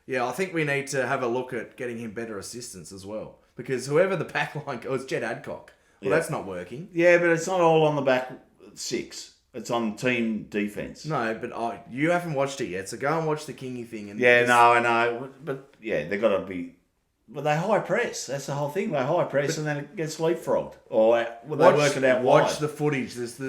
[SPEAKER 3] Yeah, I think we need to have a look at getting him better assistants as well. Because whoever the backline goes, Jed Adcock. Well, that's not working.
[SPEAKER 2] Yeah, but it's not all on the back six. It's on team defence.
[SPEAKER 3] No, but you haven't watched it yet, so go and watch the Kingy thing. And
[SPEAKER 2] I know. But, yeah, they've got to be... But they high press. That's the whole thing. They high press and then it gets leapfrogged. Or they work it out wide.
[SPEAKER 3] Watch the footage. There's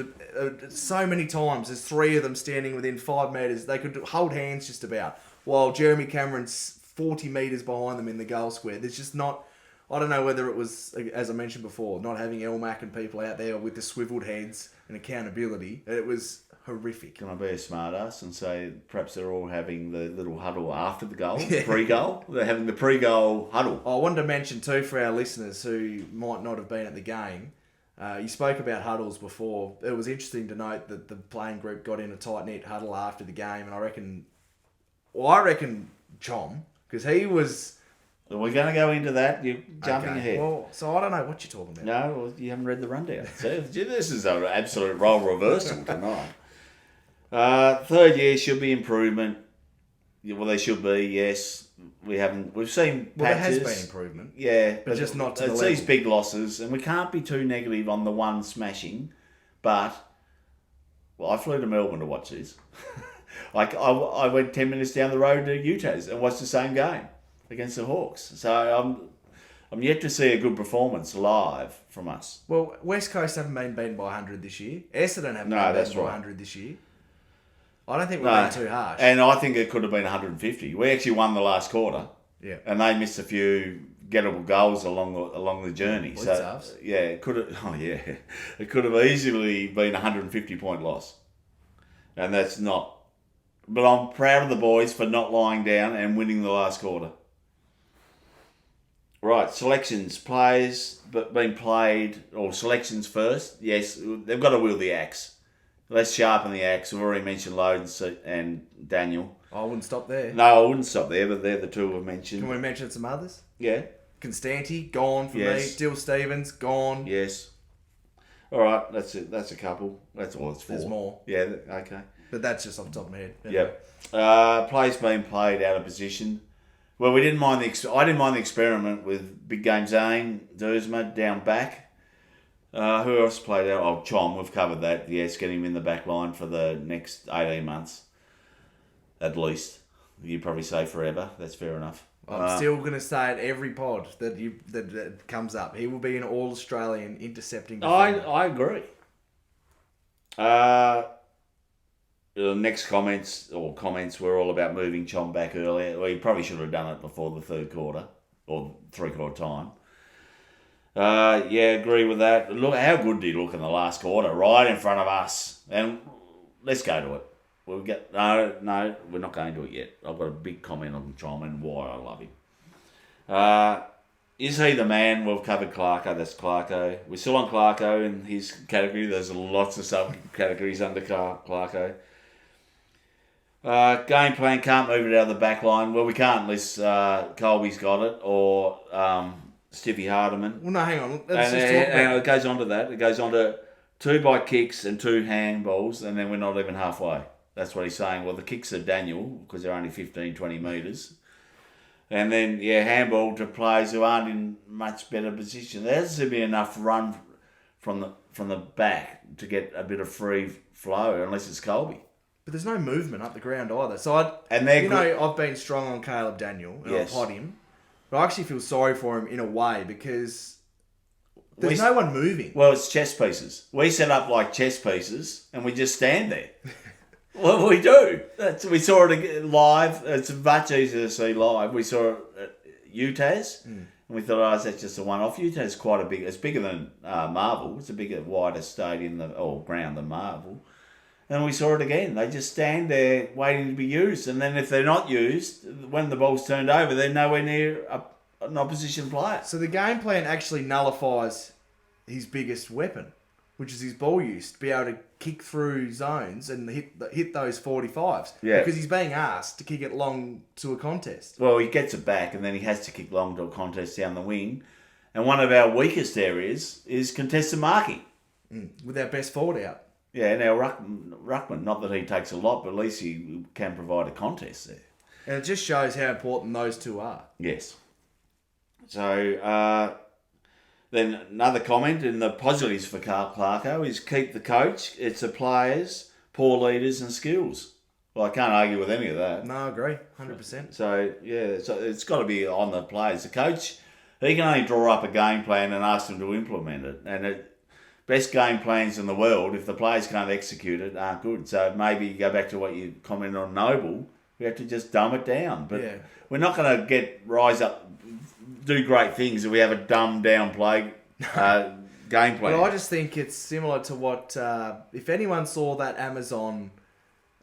[SPEAKER 3] so many times. There's three of them standing within 5 metres. They could hold hands just about. While Jeremy Cameron's 40 metres behind them in the goal square. There's just not... I don't know whether it was, as I mentioned before, not having Elmac and people out there with the swiveled heads and accountability. It was horrific.
[SPEAKER 2] Can I be a smartass and say perhaps they're all having the little huddle after the goal, pre-goal? They're having the pre-goal huddle.
[SPEAKER 3] I wanted to mention too for our listeners who might not have been at the game, you spoke about huddles before. It was interesting to note that the playing group got in a tight-knit huddle after the game, and I reckon Chom, because he was...
[SPEAKER 2] Are we going to go into that? You're jumping ahead.
[SPEAKER 3] Well, so I don't know what you're talking about.
[SPEAKER 2] No, well, you haven't read the rundown. So, this is an absolute role reversal tonight. Third year should be improvement. Well, they should be, yes. We've seen patches.
[SPEAKER 3] Well, there has been improvement.
[SPEAKER 2] Yeah.
[SPEAKER 3] But just not to the
[SPEAKER 2] level.
[SPEAKER 3] level.
[SPEAKER 2] It's these big losses, and we can't be too negative on the one smashing, but... Well, I flew to Melbourne to watch this. I went 10 minutes down the road to Utah's and watched the same game against the Hawks. So I'm yet to see a good performance live from us.
[SPEAKER 3] Well, West Coast haven't been beaten by 100 this year. Essendon haven't been beaten by 100 this year. I don't think we're being too harsh.
[SPEAKER 2] And I think it could have been 150. We actually won the last quarter.
[SPEAKER 3] Yeah.
[SPEAKER 2] And they missed a few gettable goals along the journey. Yeah, it could have. Oh yeah, it could have easily been a 150-point loss, and that's not. But I'm proud of the boys for not lying down and winning the last quarter. Right, selections, players, but being played, or selections first. Yes, they've got to wield the axe. Let's sharpen the axe. We've already mentioned Loads and Daniel.
[SPEAKER 3] I wouldn't stop there.
[SPEAKER 2] No, I wouldn't stop there, but they're the two we've mentioned.
[SPEAKER 3] Can we mention some others?
[SPEAKER 2] Yeah.
[SPEAKER 3] Constanti, gone for me. Dill Stevens, gone.
[SPEAKER 2] Yes. All right, that's it. That's a couple. That's all it's for.
[SPEAKER 3] There's more.
[SPEAKER 2] Yeah, okay.
[SPEAKER 3] But that's just off the top of my head.
[SPEAKER 2] Yep. Plays being played out of position. Well, I didn't mind the experiment with Big Game Zane, Dersma down back. Who else played out? Oh, Chom, we've covered that. Yes, get him in the back line for the next 18 months. At least. You'd probably say forever. That's fair enough.
[SPEAKER 3] I'm still going to say it every pod that comes up. He will be an All-Australian intercepting defender.
[SPEAKER 2] I agree. The next comments were all about moving Chom back earlier. Well, he probably should have done it before the third quarter or three-quarter time. Agree with that. Look, how good did he look in the last quarter? Right in front of us. And let's go to it. No, we're not going to it yet. I've got a big comment on Chom and why I love him. Is he the man? We've covered Clarko. That's Clarko. We're still on Clarko in his category. There's lots of subcategories under Clarko. Game plan, can't move it out of the back line. Well, we can't unless Colby's got it or Stiffy Hardiman.
[SPEAKER 3] Well, no, hang on. Let's just talk about
[SPEAKER 2] it goes on to that. It goes on to 2 by kicks and 2 handballs, and then we're not even halfway. That's what he's saying. Well, the kicks are Daniel because they're only 15, 20 metres. And then, handball to players who aren't in much better position. There has to be enough run from the back to get a bit of free flow, unless it's Colby.
[SPEAKER 3] But there's no movement up the ground either. So I've been strong on Caleb Daniel and I've pod him, but I actually feel sorry for him in a way because there's no one moving.
[SPEAKER 2] Well, it's chess pieces. We set up like chess pieces and we just stand there. Well, we do. We saw it live. It's much easier to see live. We saw it at Utah's, and we thought, that's just a one-off. Utah's quite a big. It's bigger than Marvel. It's a bigger, wider stadium ground than Marvel. And we saw it again. They just stand there waiting to be used, and then if they're not used, when the ball's turned over, they're nowhere near an opposition player.
[SPEAKER 3] So the game plan actually nullifies his biggest weapon, which is his ball use, to be able to kick through zones and hit those 45s.
[SPEAKER 2] Yeah.
[SPEAKER 3] Because he's being asked to kick it long to a contest.
[SPEAKER 2] Well, he gets it back, and then he has to kick long to a contest down the wing. And one of our weakest areas is contested marking.
[SPEAKER 3] With our best forward out.
[SPEAKER 2] Yeah, now Ruckman, not that he takes a lot, but at least he can provide a contest there.
[SPEAKER 3] And it just shows how important those two are.
[SPEAKER 2] Yes. So, then another comment in the positives for Clarko is keep the coach. It's the players, poor leaders and skills. Well, I can't argue with any of that.
[SPEAKER 3] No, I agree, 100%.
[SPEAKER 2] So it's got to be on the players. The coach, he can only draw up a game plan and ask them to implement it. And best game plans in the world, if the players can't execute it, aren't good. So maybe you go back to what you commented on Noble. We have to just dumb it down. But we're not going to rise up do great things if we have a dumbed down game plan.
[SPEAKER 3] But I just think it's similar to what, if anyone saw that Amazon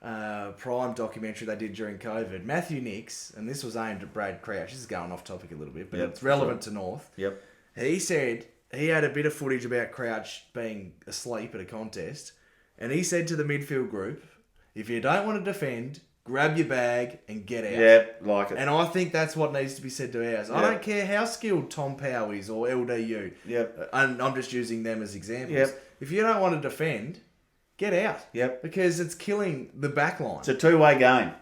[SPEAKER 3] Prime documentary they did during COVID, Matthew Nix, and this was aimed at Brad Crouch, this is going off topic a little bit, but it's relevant to North.
[SPEAKER 2] Yep.
[SPEAKER 3] He said he had a bit of footage about Crouch being asleep at a contest, and he said to the midfield group, if you don't want to defend, grab your bag and get out.
[SPEAKER 2] Yep, like it.
[SPEAKER 3] And I think that's what needs to be said to ours. I don't care how skilled Tom Power is or LDU.
[SPEAKER 2] Yep.
[SPEAKER 3] And I'm just using them as examples.
[SPEAKER 2] Yep.
[SPEAKER 3] If you don't want to defend, get out.
[SPEAKER 2] Yep.
[SPEAKER 3] Because it's killing the back line.
[SPEAKER 2] It's a two-way game.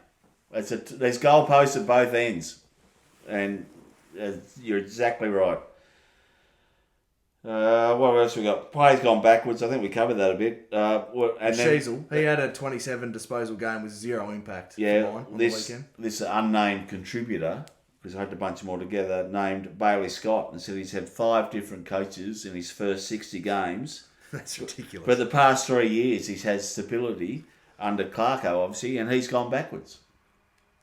[SPEAKER 2] There's goalposts at both ends. And you're exactly right. What else we got? Play's gone backwards. I think we covered that a bit. And
[SPEAKER 3] Sheasel, he had a 27 disposal game with 0 impact.
[SPEAKER 2] Yeah,
[SPEAKER 3] on the weekend.
[SPEAKER 2] This unnamed contributor, because I had to bunch them all together, named Bailey Scott and said he's had 5 different coaches in his first 60 games.
[SPEAKER 3] That's ridiculous.
[SPEAKER 2] For the past 3 years, he's had stability under Clarko, obviously, and he's gone backwards.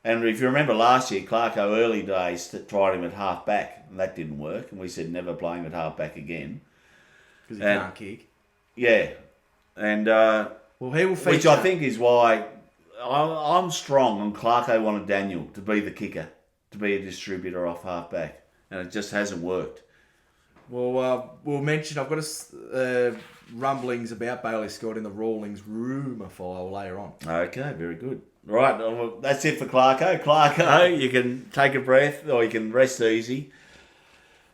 [SPEAKER 2] And if you remember last year, Clarko early days tried him at half back, and that didn't work. And we said never play him at half back again
[SPEAKER 3] because he can't kick.
[SPEAKER 2] Yeah, and
[SPEAKER 3] well, he will feature.
[SPEAKER 2] which I think is why I'm strong on Clarko wanted Daniel to be the kicker, to be a distributor off half back, and it just hasn't worked.
[SPEAKER 3] Well, we'll mention I've got rumblings about Bailey Scott in the Rawlings rumour file later on.
[SPEAKER 2] Okay, very good. Right, well, that's it for Clarko. Clarko, you can take a breath or you can rest easy.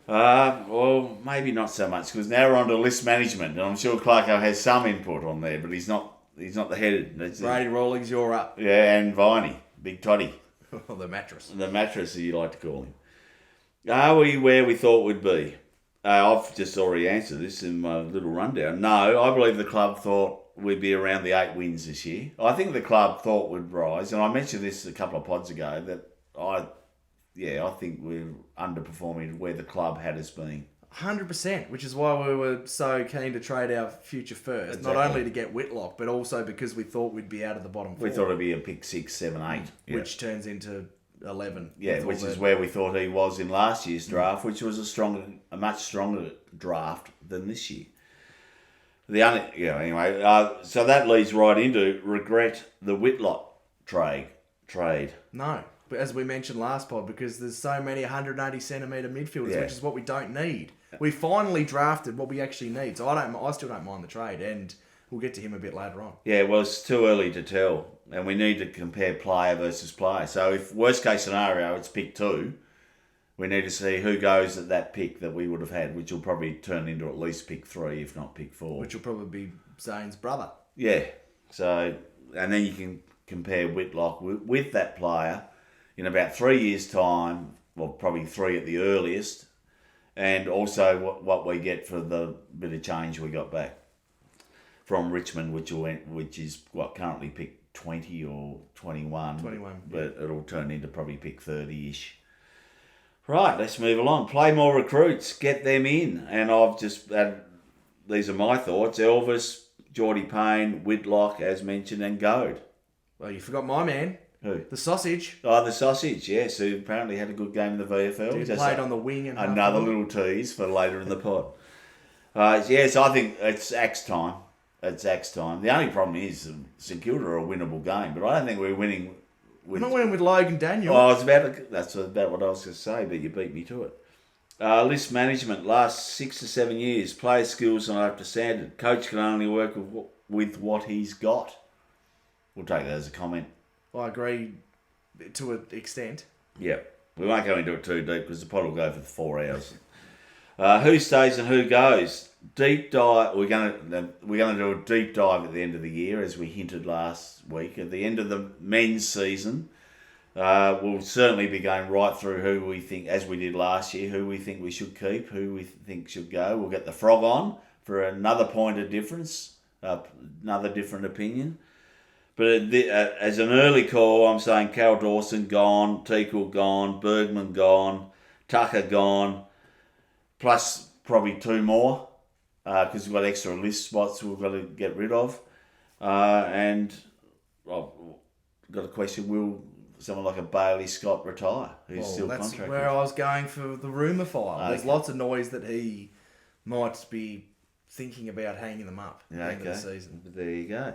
[SPEAKER 2] Well, maybe not so much because now we're on to list management, and I'm sure Clarko has some input on there, but he's not the head.
[SPEAKER 3] Brady Rawlings, you're up.
[SPEAKER 2] Yeah, and Viney, Big Toddy.
[SPEAKER 3] The mattress.
[SPEAKER 2] The mattress, as you like to call him. Are we where we thought we'd be? I've just already answered this in my little rundown. No, I believe the club thought we'd be around the 8 wins this year. I think the club thought we'd rise, and I mentioned this a couple of pods ago, that I think we're underperforming where the club had us been.
[SPEAKER 3] 100%, which is why we were so keen to trade our future first.
[SPEAKER 2] Exactly.
[SPEAKER 3] Not only to get Whitlock, but also because we thought we'd be out of the bottom 4.
[SPEAKER 2] We thought it'd be a pick 6, 7, 8.
[SPEAKER 3] Which turns into 11.
[SPEAKER 2] Yeah, which is where we thought he was in last year's draft, which was a much stronger draft than this year. Anyway, so that leads right into regret the Whitlock trade.
[SPEAKER 3] No, but as we mentioned last pod, because there's so many 180 centimetre midfielders, which is what we don't need. We finally drafted what we actually need, so I still don't mind the trade, and we'll get to him a bit later on.
[SPEAKER 2] Yeah, well, it's too early to tell, and we need to compare player versus player. So if worst case scenario, it's pick 2. We need to see who goes at that pick that we would have had, which will probably turn into at least pick 3, if not pick 4.
[SPEAKER 3] Which will probably be Zane's brother.
[SPEAKER 2] Yeah. So, and then you can compare Whitlock with that player in about 3 years' time, well, probably 3 at the earliest, and also what we get for the bit of change we got back from Richmond, which is currently pick 20 or 21.
[SPEAKER 3] 21.
[SPEAKER 2] But it'll turn into probably pick 30-ish. Right, let's move along. Play more recruits, get them in. And I've just these are my thoughts. Elvis, Geordie Payne, Whitlock, as mentioned, and Goad.
[SPEAKER 3] Well, you forgot my man.
[SPEAKER 2] Who?
[SPEAKER 3] The Sausage.
[SPEAKER 2] Oh, the Sausage, yes, who apparently had a good game in the VFL.
[SPEAKER 3] He played on the wing. And
[SPEAKER 2] another little tease for later in the pod. Yes, I think it's Axe time. The only problem is St Kilda are a winnable game, but I don't think we're winning.
[SPEAKER 3] We're not winning with Logan Daniel.
[SPEAKER 2] Oh, that's about what I was going to say, but you beat me to it. List management, last 6 to 7 years, player skills not up to standard. Coach can only work with what he's got. We'll take that as a comment.
[SPEAKER 3] I agree to an extent.
[SPEAKER 2] Yeah, we won't go into it too deep because the pod will go for 4 hours. Who stays and who goes? Deep dive. We're going to do a deep dive at the end of the year, as we hinted last week. At the end of the men's season, we'll certainly be going right through who we think, as we did last year, who we think we should keep, who we think should go. We'll get the frog on for another point of difference, another different opinion. But as an early call, I'm saying Cal Dawson gone, Teakle gone, Bergman gone, Tucker gone, plus probably 2 more because we've got extra list spots we've got to get rid of. And I've got a question, will someone like a Bailey Scott retire, who's still
[SPEAKER 3] that's
[SPEAKER 2] contracted.
[SPEAKER 3] where I was going for the rumour file. There's lots of noise that he might be thinking about hanging them up at the end of the season.
[SPEAKER 2] There you go.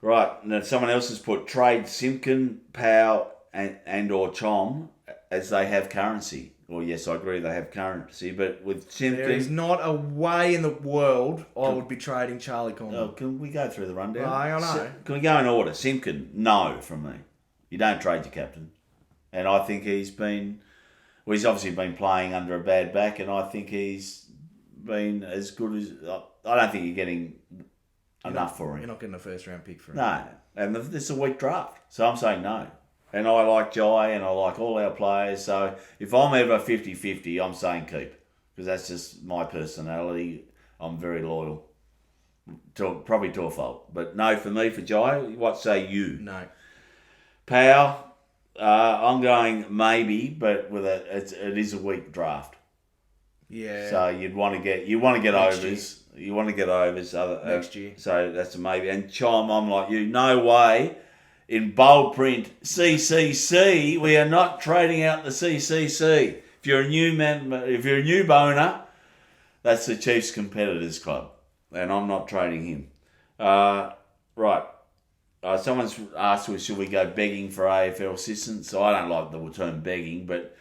[SPEAKER 2] Right, now someone else has put trade Simpkin, Powell, and or Chom as they have currency. Well, yes, I agree they have currency, but with Simpkin...
[SPEAKER 3] There is not a way in the world I would be trading Charlie Condon.
[SPEAKER 2] Oh, can we go through the rundown?
[SPEAKER 3] I know.
[SPEAKER 2] Can we go in order? Simpkin, no from me. You don't trade your captain. And I think he's been... Well, he's obviously been playing under a bad back, and I think he's been as good as... I don't think you're getting enough for him.
[SPEAKER 3] You're not getting a first-round pick for him.
[SPEAKER 2] No, and this is a weak draft, so I'm saying no. And I like Jai, and I like all our players, so if I'm ever 50-50, I'm saying keep. Because that's just my personality. I'm very loyal. Probably to a fault. But no for me, for Jai. What say you?
[SPEAKER 3] No.
[SPEAKER 2] Powell, I'm going maybe, but it is a weak draft.
[SPEAKER 3] Yeah.
[SPEAKER 2] So you want to get
[SPEAKER 3] Next
[SPEAKER 2] overs. You want to get overs
[SPEAKER 3] next year.
[SPEAKER 2] So that's a maybe. And Chom, I'm like you. No way. In bold print, CCC. We are not trading out the CCC. If you're a new boner, that's the Chiefs Competitors Club, and I'm not trading him. Right. Someone's asked us, should we go begging for AFL assistance? So I don't like the term begging, but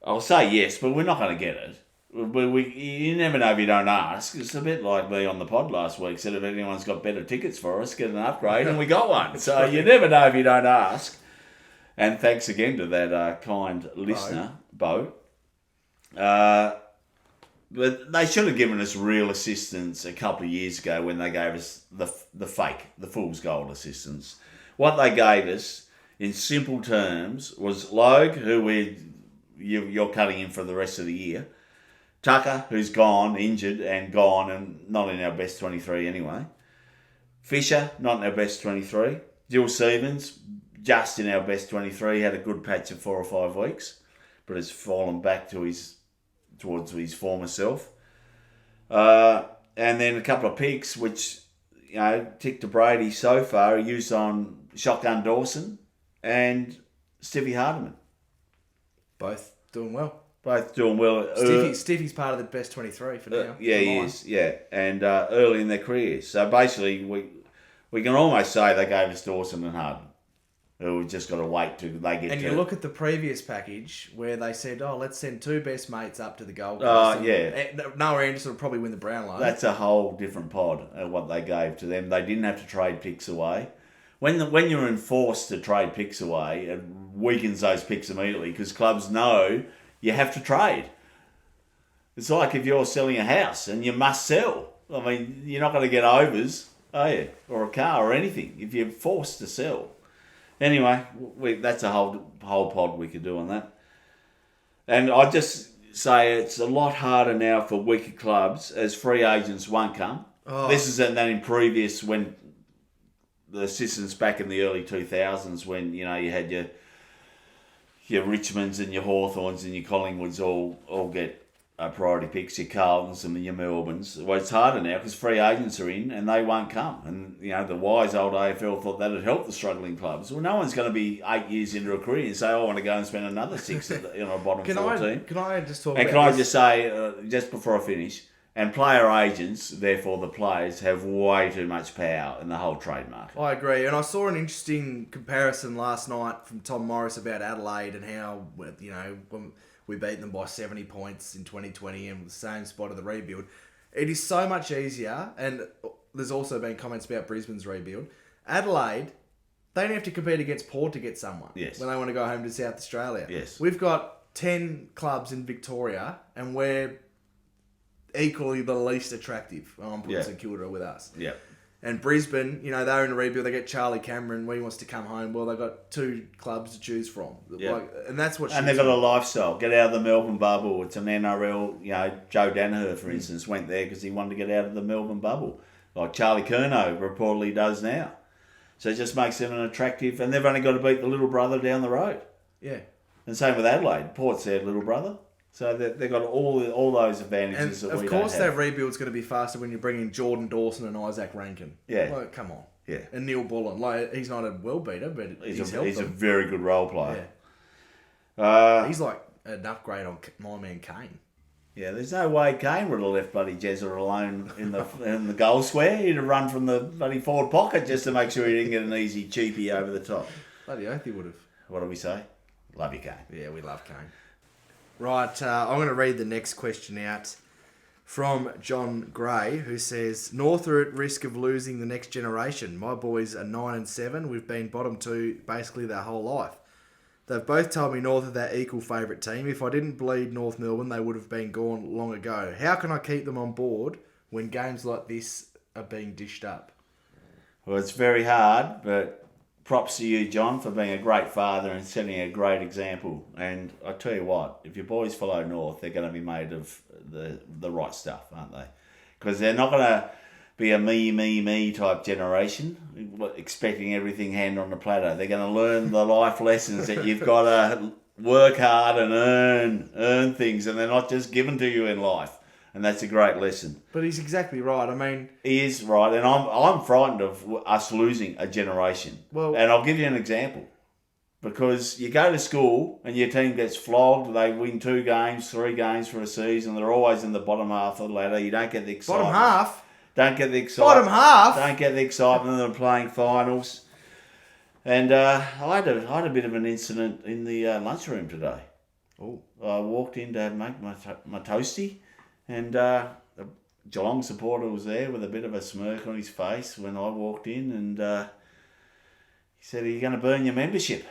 [SPEAKER 2] I'll say yes, but we're not going to get it. You never know if you don't ask. It's a bit like me on the pod last week. Said if anyone's got better tickets for us, get an upgrade, and we got one. So you never know if you don't ask. And thanks again to that kind listener, Bo. But they should have given us real assistance a couple of years ago when they gave us the fool's gold assistance. What they gave us, in simple terms, was Logue, who you're cutting in for the rest of the year. Tucker, who's gone, injured and gone, and not in our best 23 anyway. Fisher, not in our best 23. Jill Stevens, just in our best 23, had a good patch of 4 or 5 weeks, but has fallen back towards his former self. And then a couple of picks, which, tick to Brady so far, are used on Shotgun Dawson and Stevie Hardiman.
[SPEAKER 3] Both doing well.
[SPEAKER 2] Both doing well.
[SPEAKER 3] Stevie's part of the best 23 for now.
[SPEAKER 2] Yeah, he is. Yeah, and early in their careers. So basically, we can almost say they gave us Dawson and Harden. We've just got to wait till they get.
[SPEAKER 3] And you look at the previous package where they said, let's send 2 best mates up to the Gold Coast. Noah Anderson will probably win the Brownlow.
[SPEAKER 2] That's a whole different pod of what they gave to them. They didn't have to trade picks away. When you're enforced to trade picks away, it weakens those picks immediately because clubs know you have to trade. It's like if you're selling a house and you must sell. I mean, you're not going to get overs, are you? Or a car or anything if you're forced to sell. Anyway, that's a whole pod we could do on that. And I just say it's a lot harder now for weaker clubs as free agents won't come. This is than in previous when the assistants back in the early 2000s when you had your Richmonds and your Hawthorns and your Collingwoods all get priority picks, your Carltons and your Melbournes. Well, it's harder now because free agents are in and they won't come. And, the wise old AFL thought that would help the struggling clubs. Well, no one's going to be 8 years into a career and say, I want to go and spend another 6 on a bottom 14.
[SPEAKER 3] Can I just talk
[SPEAKER 2] and
[SPEAKER 3] about
[SPEAKER 2] can I just say, just before I finish, and player agents, therefore the players, have way too much power in the whole trade market.
[SPEAKER 3] I agree. And I saw an interesting comparison last night from Tom Morris about Adelaide and how, when we beat them by 70 points in 2020 and the same spot of the rebuild. It is so much easier, and there's also been comments about Brisbane's rebuild. Adelaide, they don't have to compete against Port to get someone when they want to go home to South Australia.
[SPEAKER 2] Yes.
[SPEAKER 3] We've got 10 clubs in Victoria, and we're equally the least attractive. I'm putting St Kilda with us.
[SPEAKER 2] Yeah.
[SPEAKER 3] And Brisbane, they're in a rebuild. They get Charlie Cameron when he wants to come home. Well, they've got 2 clubs to choose from.
[SPEAKER 2] Yeah.
[SPEAKER 3] And that's what.
[SPEAKER 2] And they've got a lifestyle. Get out of the Melbourne bubble. It's an NRL. Joe Danaher, for instance, went there because he wanted to get out of the Melbourne bubble, like Charlie Curnow reportedly does now. So it just makes them an attractive. And they've only got to beat the little brother down the road.
[SPEAKER 3] Yeah.
[SPEAKER 2] And same with Adelaide. Port's their little brother. So they've got all those advantages that we don't have.
[SPEAKER 3] Of course, that rebuild's going to be faster when you bring in Jordan Dawson and Isaac Rankin.
[SPEAKER 2] Yeah.
[SPEAKER 3] Well, come on.
[SPEAKER 2] Yeah.
[SPEAKER 3] And Neil Bullen, like he's not a well beater, but he's helped
[SPEAKER 2] He's a
[SPEAKER 3] them.
[SPEAKER 2] very good role player.
[SPEAKER 3] He's like an upgrade on my man Kane.
[SPEAKER 2] Yeah, there's no way Kane would have left bloody Jezza alone in the goal square. He'd have run from the bloody forward pocket just to make sure he didn't get an easy cheapie over the top.
[SPEAKER 3] Bloody oath he would have.
[SPEAKER 2] What do we say? Love you, Kane.
[SPEAKER 3] Yeah, we love Kane. Right, I'm going to read the next question out from John Gray, who says, North are at risk of losing the next generation. My boys are 9 and 7. We've been bottom two basically their whole life. They've both told me North are their equal favourite team. If I didn't bleed North Melbourne, they would have been gone long ago. How can I keep them on board when games like this are being dished up?
[SPEAKER 2] Well, it's very hard, but props to you, John, for being a great father and setting a great example. And I tell you what, if your boys follow North, they're going to be made of the right stuff, aren't they? Because they're not going to be a me type generation, expecting everything hand on the platter. They're going to learn the life lessons that you've got to work hard and earn things, and they're not just given to you in life. And that's a great lesson.
[SPEAKER 3] But he's exactly right. I mean,
[SPEAKER 2] he is right, and I'm frightened of us losing a generation.
[SPEAKER 3] Well,
[SPEAKER 2] and I'll give you an example. Because you go to school and your team gets flogged, they win 2 games, 3 games for a season, they're always in the bottom half of the ladder. You don't get the excitement.
[SPEAKER 3] bottom half?
[SPEAKER 2] Don't get the excitement.
[SPEAKER 3] Bottom half?
[SPEAKER 2] Don't get the excitement of playing finals. And I had a bit of an incident in the lunchroom today.
[SPEAKER 3] Oh.
[SPEAKER 2] I walked in to make my toastie, and a Geelong supporter was there with a bit of a smirk on his face when I walked in, and he said, "Are you going to burn your membership?"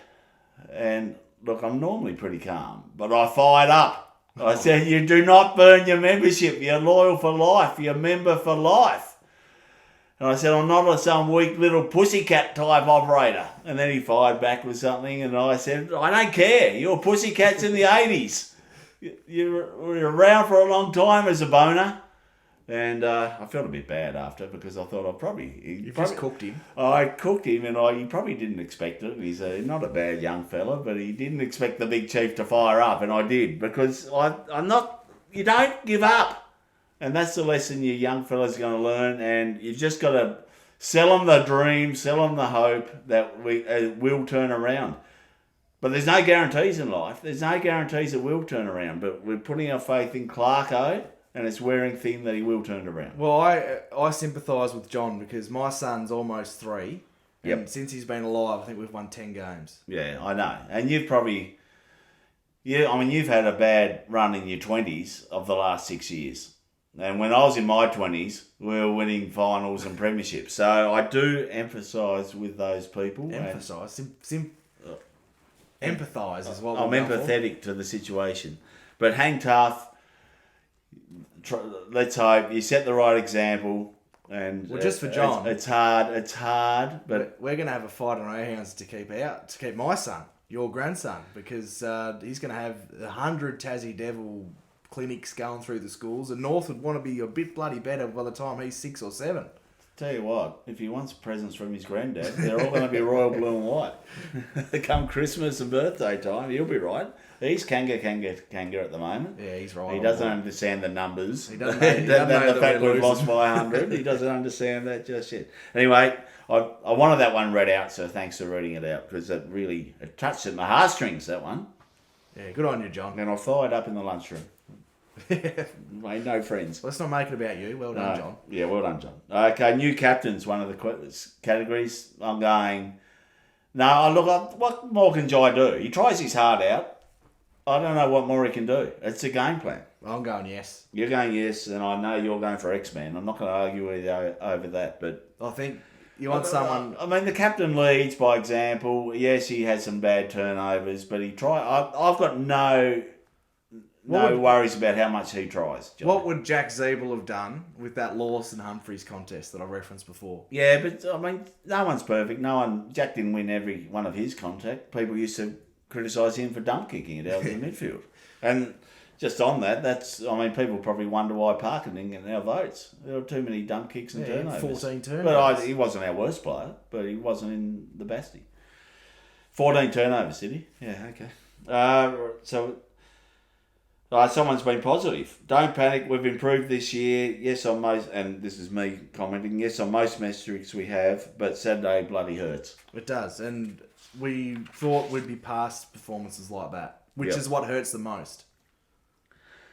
[SPEAKER 2] And look, I'm normally pretty calm, but I fired up. I said, "You do not burn your membership. You're loyal for life. You're a member for life." And I said, "I'm not some weak little pussycat type operator." And then he fired back with something, and I said, "I don't care. You're pussycats in the 80s. You were around for a long time as a boner." And I felt a bit bad after, because I thought
[SPEAKER 3] You just cooked him.
[SPEAKER 2] I cooked him, and he probably didn't expect it. He's not a bad young fella, but he didn't expect the big chief to fire up, and I did, because I'm not. You don't give up, and that's the lesson your young fella's going to learn. And you've just got to sell them the dream, sell them the hope that we will turn around. But there's no guarantees in life. There's no guarantees it will turn around. But we're putting our faith in Clarko, and it's wearing thin that he will turn around.
[SPEAKER 3] Well, I sympathise with John, because my son's almost 3.
[SPEAKER 2] Yep.
[SPEAKER 3] And since he's been alive, I think we've won 10 games.
[SPEAKER 2] Yeah, I know. And you've probably... you've had a bad run in your 20s of the last 6 years. And when I was in my 20s, we were winning finals and premierships. So I do empathise with those people.
[SPEAKER 3] Empathise is what
[SPEAKER 2] I'm empathetic to the situation. But hang tough. Let's hope you set the right example. And
[SPEAKER 3] just for John,
[SPEAKER 2] it's hard. But
[SPEAKER 3] we're going to have a fight on our hands to keep my son, your grandson, because he's going to have 100 Tassie Devil clinics going through the schools, and North would want to be a bit bloody better by the time he's 6 or 7.
[SPEAKER 2] Tell you what, if he wants presents from his granddad, they're all going to be royal blue and white. Come Christmas and birthday time, he'll be right. He's Kanga at the moment.
[SPEAKER 3] Yeah, he's right.
[SPEAKER 2] He doesn't understand the numbers.
[SPEAKER 3] He doesn't know
[SPEAKER 2] the fact we've lost by 100. He doesn't understand that just yet. Anyway, I wanted that one read out, so thanks for reading it out, because it touched at my heartstrings, that one.
[SPEAKER 3] Yeah, good on you, John.
[SPEAKER 2] And I fired up in the lunchroom. Made no friends.
[SPEAKER 3] Let's not make it about you. Well done, John.
[SPEAKER 2] Yeah, well done, John. Okay, new captain's one of the categories. I'm going, no, look, what more can Jai do? He tries his heart out. I don't know what more he can do. It's a game plan.
[SPEAKER 3] I'm going yes.
[SPEAKER 2] You're going yes, and I know you're going for X-Men. I'm not going to argue with you over that, but...
[SPEAKER 3] I think you want someone...
[SPEAKER 2] I mean, the captain leads by example. Yes, he had some bad turnovers, but he tried... I've got no worries about how much he tries, John.
[SPEAKER 3] What would Jack Zeeble have done with that Lawson Humphreys contest that I referenced before?
[SPEAKER 2] Yeah, but I mean, no one's perfect. Jack didn't win every one of his contact. People used to criticise him for dump kicking it out of the midfield. And just on that, people probably wonder why Parker didn't get our votes. There were too many dump kicks and turnovers.
[SPEAKER 3] 14 turnovers.
[SPEAKER 2] But he wasn't our worst player, but he wasn't in the Bastie. 14 turnovers, did he? Yeah, okay. So... Someone's been positive. Don't panic. We've improved this year. Yes, on most, and this is me commenting. Yes, on most metrics we have, but Saturday bloody hurts.
[SPEAKER 3] It does, and we thought we'd be past performances like that, which is what hurts the most.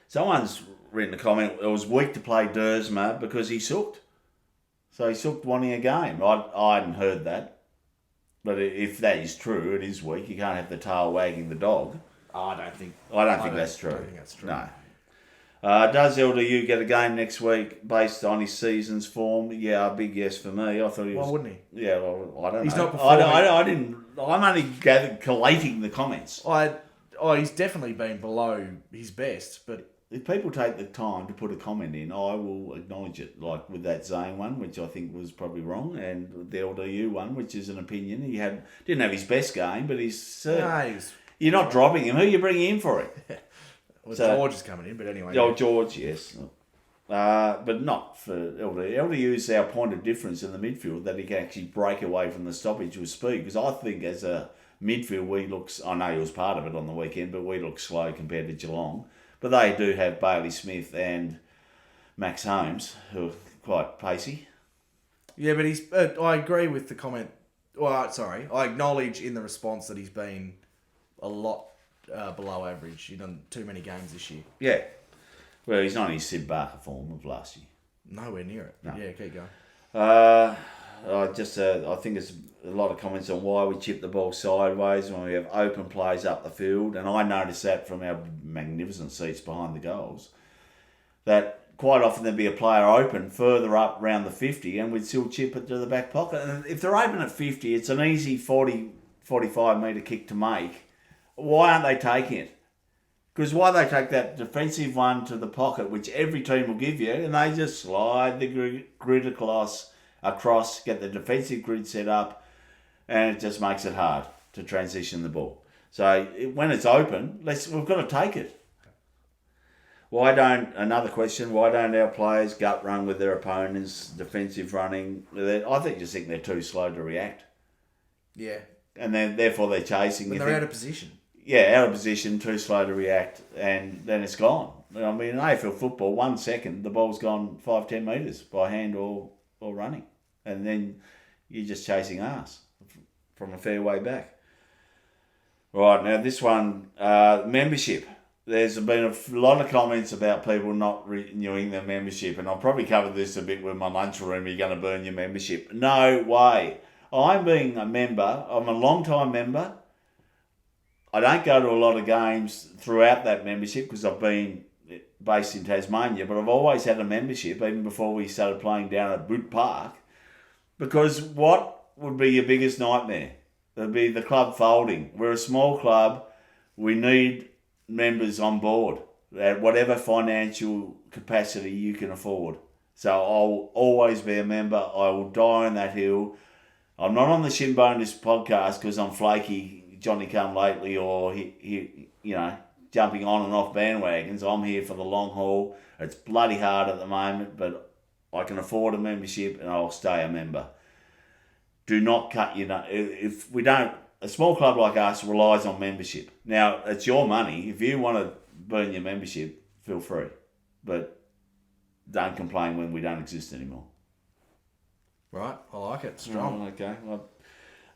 [SPEAKER 2] Someone's written a comment. It was weak to play Dersma because he sucked. So he sucked wanting a game. I hadn't heard that, but if that is true, it is weak. You can't have the tail wagging the dog.
[SPEAKER 3] I don't think
[SPEAKER 2] that's true.
[SPEAKER 3] I don't think that's true.
[SPEAKER 2] No. Does LDU get a game next week based on his season's form? Yeah, a big yes for me. I thought he was.
[SPEAKER 3] Why wouldn't he?
[SPEAKER 2] Yeah, well, I don't know.
[SPEAKER 3] He's not performing.
[SPEAKER 2] I didn't. I'm only collating the comments.
[SPEAKER 3] He's definitely been below his best, but
[SPEAKER 2] If people take the time to put a comment in, I will acknowledge it. Like with that Zane one, which I think was probably wrong, and the LDU one, which is an opinion. He didn't have his best game, but you're not dropping him. Who are you bringing in for it?
[SPEAKER 3] Well, George is coming in, but anyway.
[SPEAKER 2] Oh, George, yes. But not for LDU. LDU is our point of difference in the midfield, that he can actually break away from the stoppage with speed. Because I think as a midfield, I know he was part of it on the weekend, but we look slow compared to Geelong. But they do have Bailey Smith and Max Holmes, who are quite pacey.
[SPEAKER 3] Yeah, but I agree with the comment. Well, sorry. I acknowledge in the response that he's been a lot below average. He's done too many games this year.
[SPEAKER 2] Yeah. Well, he's not in his Sid Barker form of last year.
[SPEAKER 3] Nowhere near it.
[SPEAKER 2] No.
[SPEAKER 3] Yeah, keep going.
[SPEAKER 2] I think there's a lot of comments on why we chip the ball sideways when we have open plays up the field. And I noticed that from our magnificent seats behind the goals, that quite often there'd be a player open further up round the 50 and we'd still chip it to the back pocket. And if they're open at 50, it's an easy 40, 45 metre kick to make. Why aren't they taking it? Because why they take that defensive one to the pocket, which every team will give you, and they just slide the grid across, get the defensive grid set up, and it just makes it hard to transition the ball. So when it's open, we've got to take it. Another question, why don't our players gut run with their opponents, defensive running? I think they're too slow to react.
[SPEAKER 3] Yeah.
[SPEAKER 2] And then therefore they're chasing.
[SPEAKER 3] When they're out of position.
[SPEAKER 2] Yeah, out of position, too slow to react, and then it's gone. I mean, in AFL football, 1 second, the ball's gone 5-10 metres by hand or running. And then you're just chasing arse from a fair way back. Right, now this one, membership. There's been a lot of comments about people not renewing their membership, and I'll probably cover this a bit with my lunchroom. You're going to burn your membership. No way. I'm being a member. I'm a long-time member. I don't go to a lot of games throughout that membership because I've been based in Tasmania, but I've always had a membership, even before we started playing down at Boot Park, because what would be your biggest nightmare? It would be the club folding. We're a small club. We need members on board at whatever financial capacity you can afford. So I'll always be a member. I will die on that hill. I'm not on the Shim Bonus podcast because I'm flaky Johnny come lately or he jumping on and off bandwagons. I'm here for the long haul. It's bloody hard at the moment, but I can afford a membership and I'll stay a member. Do not cut if we don't, a small club like us relies on membership. Now, it's your money. If you want to burn your membership, feel free. But don't complain when we don't exist anymore.
[SPEAKER 3] Right, I like it. Strong.
[SPEAKER 2] Oh, okay. Well,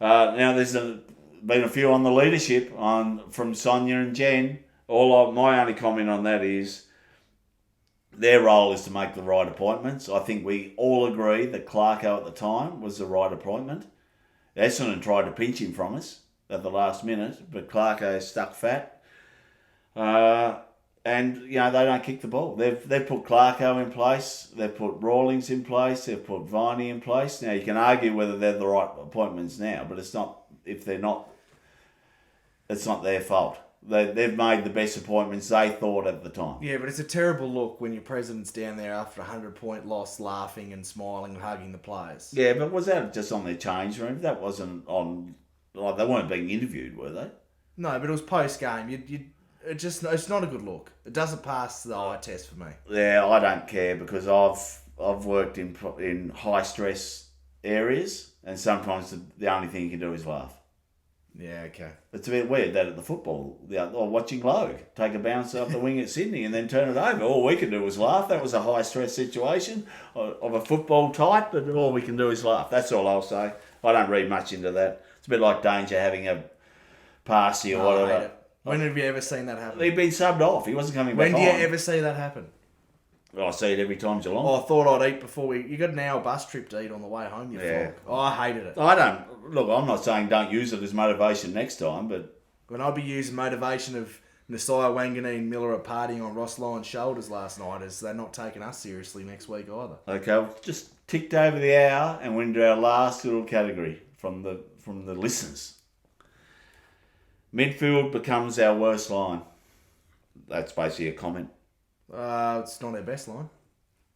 [SPEAKER 2] now there's been a few on the leadership from Sonia and Jen. My only comment on that is their role is to make the right appointments. I think we all agree that Clarko at the time was the right appointment. Essendon tried to pinch him from us at the last minute, but Clarko stuck fat. And they don't kick the ball. They've put Clarko in place. They've put Rawlings in place. They've put Viney in place. Now you can argue whether they're the right appointments now, but it's not. If they're not, it's not their fault. They've made the best appointments they thought at the time.
[SPEAKER 3] Yeah, but it's a terrible look when your president's down there after a 100-point loss, laughing and smiling and hugging the players.
[SPEAKER 2] Yeah, but was that just on their change room? That wasn't on. Like, they weren't being interviewed, were they?
[SPEAKER 3] No, but it was post game. It's not a good look. It doesn't pass the eye test for me.
[SPEAKER 2] Yeah, I don't care because I've worked in high stress areas, and sometimes the only thing you can do is laugh.
[SPEAKER 3] Yeah, okay.
[SPEAKER 2] It's a bit weird that at the football, or watching Logue take a bounce off the wing at Sydney and then turn it over. All we can do is laugh. That was a high stress situation of a football type, but all we can do is laugh. That's all I'll say. I don't read much into that. It's a bit like Danger having a Bassie or
[SPEAKER 3] I hate
[SPEAKER 2] whatever.
[SPEAKER 3] it. When have you ever seen that happen?
[SPEAKER 2] He'd been subbed off. He wasn't coming back
[SPEAKER 3] When
[SPEAKER 2] on.
[SPEAKER 3] do you ever see that happen?
[SPEAKER 2] I see it every time Geelong.
[SPEAKER 3] Oh, I thought I'd eat before you got an hour bus trip to eat on the way home, you
[SPEAKER 2] Yeah.
[SPEAKER 3] fuck. Oh, I hated it.
[SPEAKER 2] I don't... Look, I'm not saying don't use it as motivation next time, but...
[SPEAKER 3] When I'd be using motivation of Nasiah Wanganeen and Miller are partying on Ross Lyon's shoulders last night, as they're not taking us seriously next week either.
[SPEAKER 2] Okay, we've just ticked over the hour and went into our last little category from the listeners. Midfield becomes our worst line. That's basically a comment.
[SPEAKER 3] It's not our best line.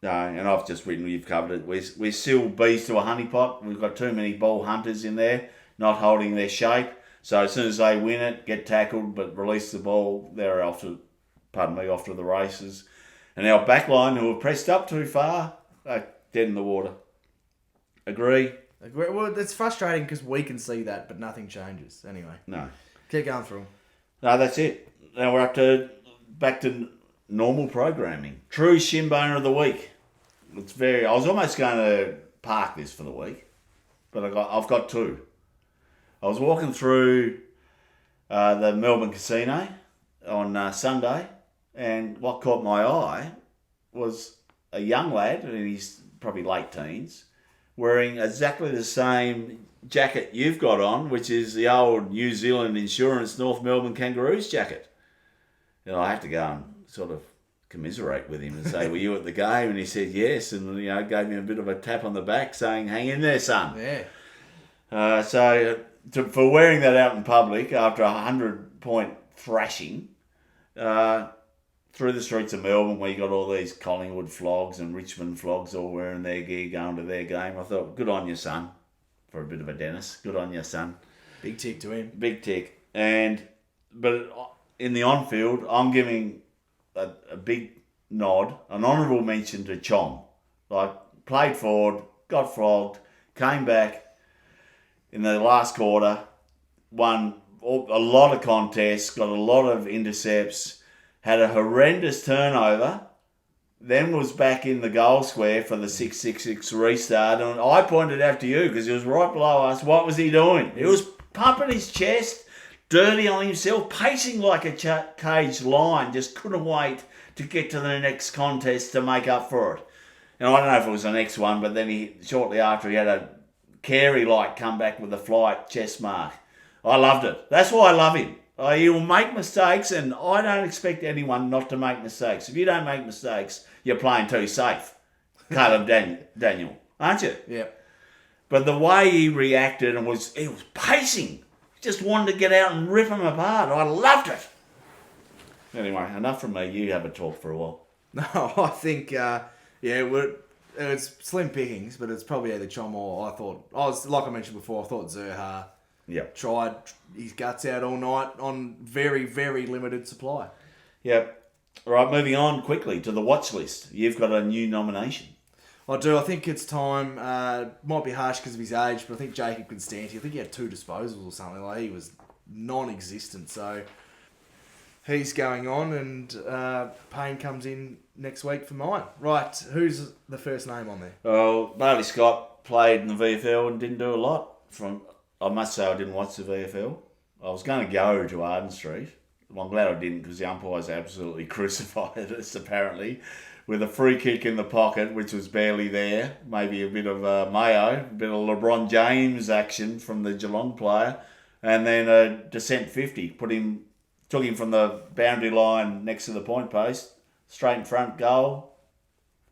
[SPEAKER 2] No, and I've just written, you've covered it. We're still bees to a honeypot. We've got too many ball hunters in there, not holding their shape. So as soon as they win it, get tackled, but release the ball, they're off to the races. And our back line, who have pressed up too far, are dead in the water. Agree?
[SPEAKER 3] Well, it's frustrating because we can see that, but nothing changes. Anyway,
[SPEAKER 2] No.
[SPEAKER 3] keep going through 'em.
[SPEAKER 2] No, that's it. Now we're back to normal programming. True Shim Boner of the week. I was almost going to park this for the week, but I've got two. I was walking through the Melbourne Casino on Sunday, and what caught my eye was a young lad, and he's probably late teens, wearing exactly the same jacket you've got on, which is the old New Zealand Insurance North Melbourne Kangaroos jacket. And I had to go and sort of commiserate with him and say, were you at the game? And he said yes, and gave me a bit of a tap on the back saying, hang in there, son.
[SPEAKER 3] Yeah.
[SPEAKER 2] For wearing that out in public after a 100-point thrashing through the streets of Melbourne, where you got all these Collingwood flogs and Richmond flogs all wearing their gear going to their game, I thought, good on you, son. For a bit of a Dennis, good on you, son.
[SPEAKER 3] Big tick to him.
[SPEAKER 2] Big tick. But in the on-field, I'm giving a big nod, an honourable mention to Chong. Like, played forward, got flogged, came back in the last quarter, won a lot of contests, got a lot of intercepts, had a horrendous turnover, then was back in the goal square for the 6-6-6 restart. And I pointed out to you, because he was right below us, what was he doing? He was pumping his chest, dirty on himself, pacing like a caged lion, just couldn't wait to get to the next contest to make up for it. And I don't know if it was the next one, but then shortly after he had a Carey-like comeback with a flight chest mark. I loved it. That's why I love him. He will make mistakes, and I don't expect anyone not to make mistakes. If you don't make mistakes, you're playing too safe. Caleb Daniel, aren't you?
[SPEAKER 3] Yeah.
[SPEAKER 2] But the way he reacted and he was pacing. He just wanted to get out and rip him apart. I loved it. Anyway, enough from me. You have a talk for a while.
[SPEAKER 3] No, I think, it's slim pickings, but it's probably either Chom or like I mentioned before, I thought Zerha tried his guts out all night on very, very limited supply.
[SPEAKER 2] Yep. All right, moving on quickly to the watch list. You've got a new nomination.
[SPEAKER 3] I do. I think it's time. Might be harsh because of his age, but I think Jacob Constanti, I think he had 2 disposals or something. Like, he was non-existent. So he's going on, and Payne comes in next week for mine. Right, who's the first name on there?
[SPEAKER 2] Well, Bailey Scott played in the VFL and didn't do a lot. I must say I didn't watch the VFL. I was going to go to Arden Street. Well, I'm glad I didn't, because the umpires absolutely crucified us, apparently, with a free kick in the pocket, which was barely there. Maybe a bit of Mayo, a bit of LeBron James action from the Geelong player, and then a descent 50. Took him from the boundary line next to the point post, straight in front goal.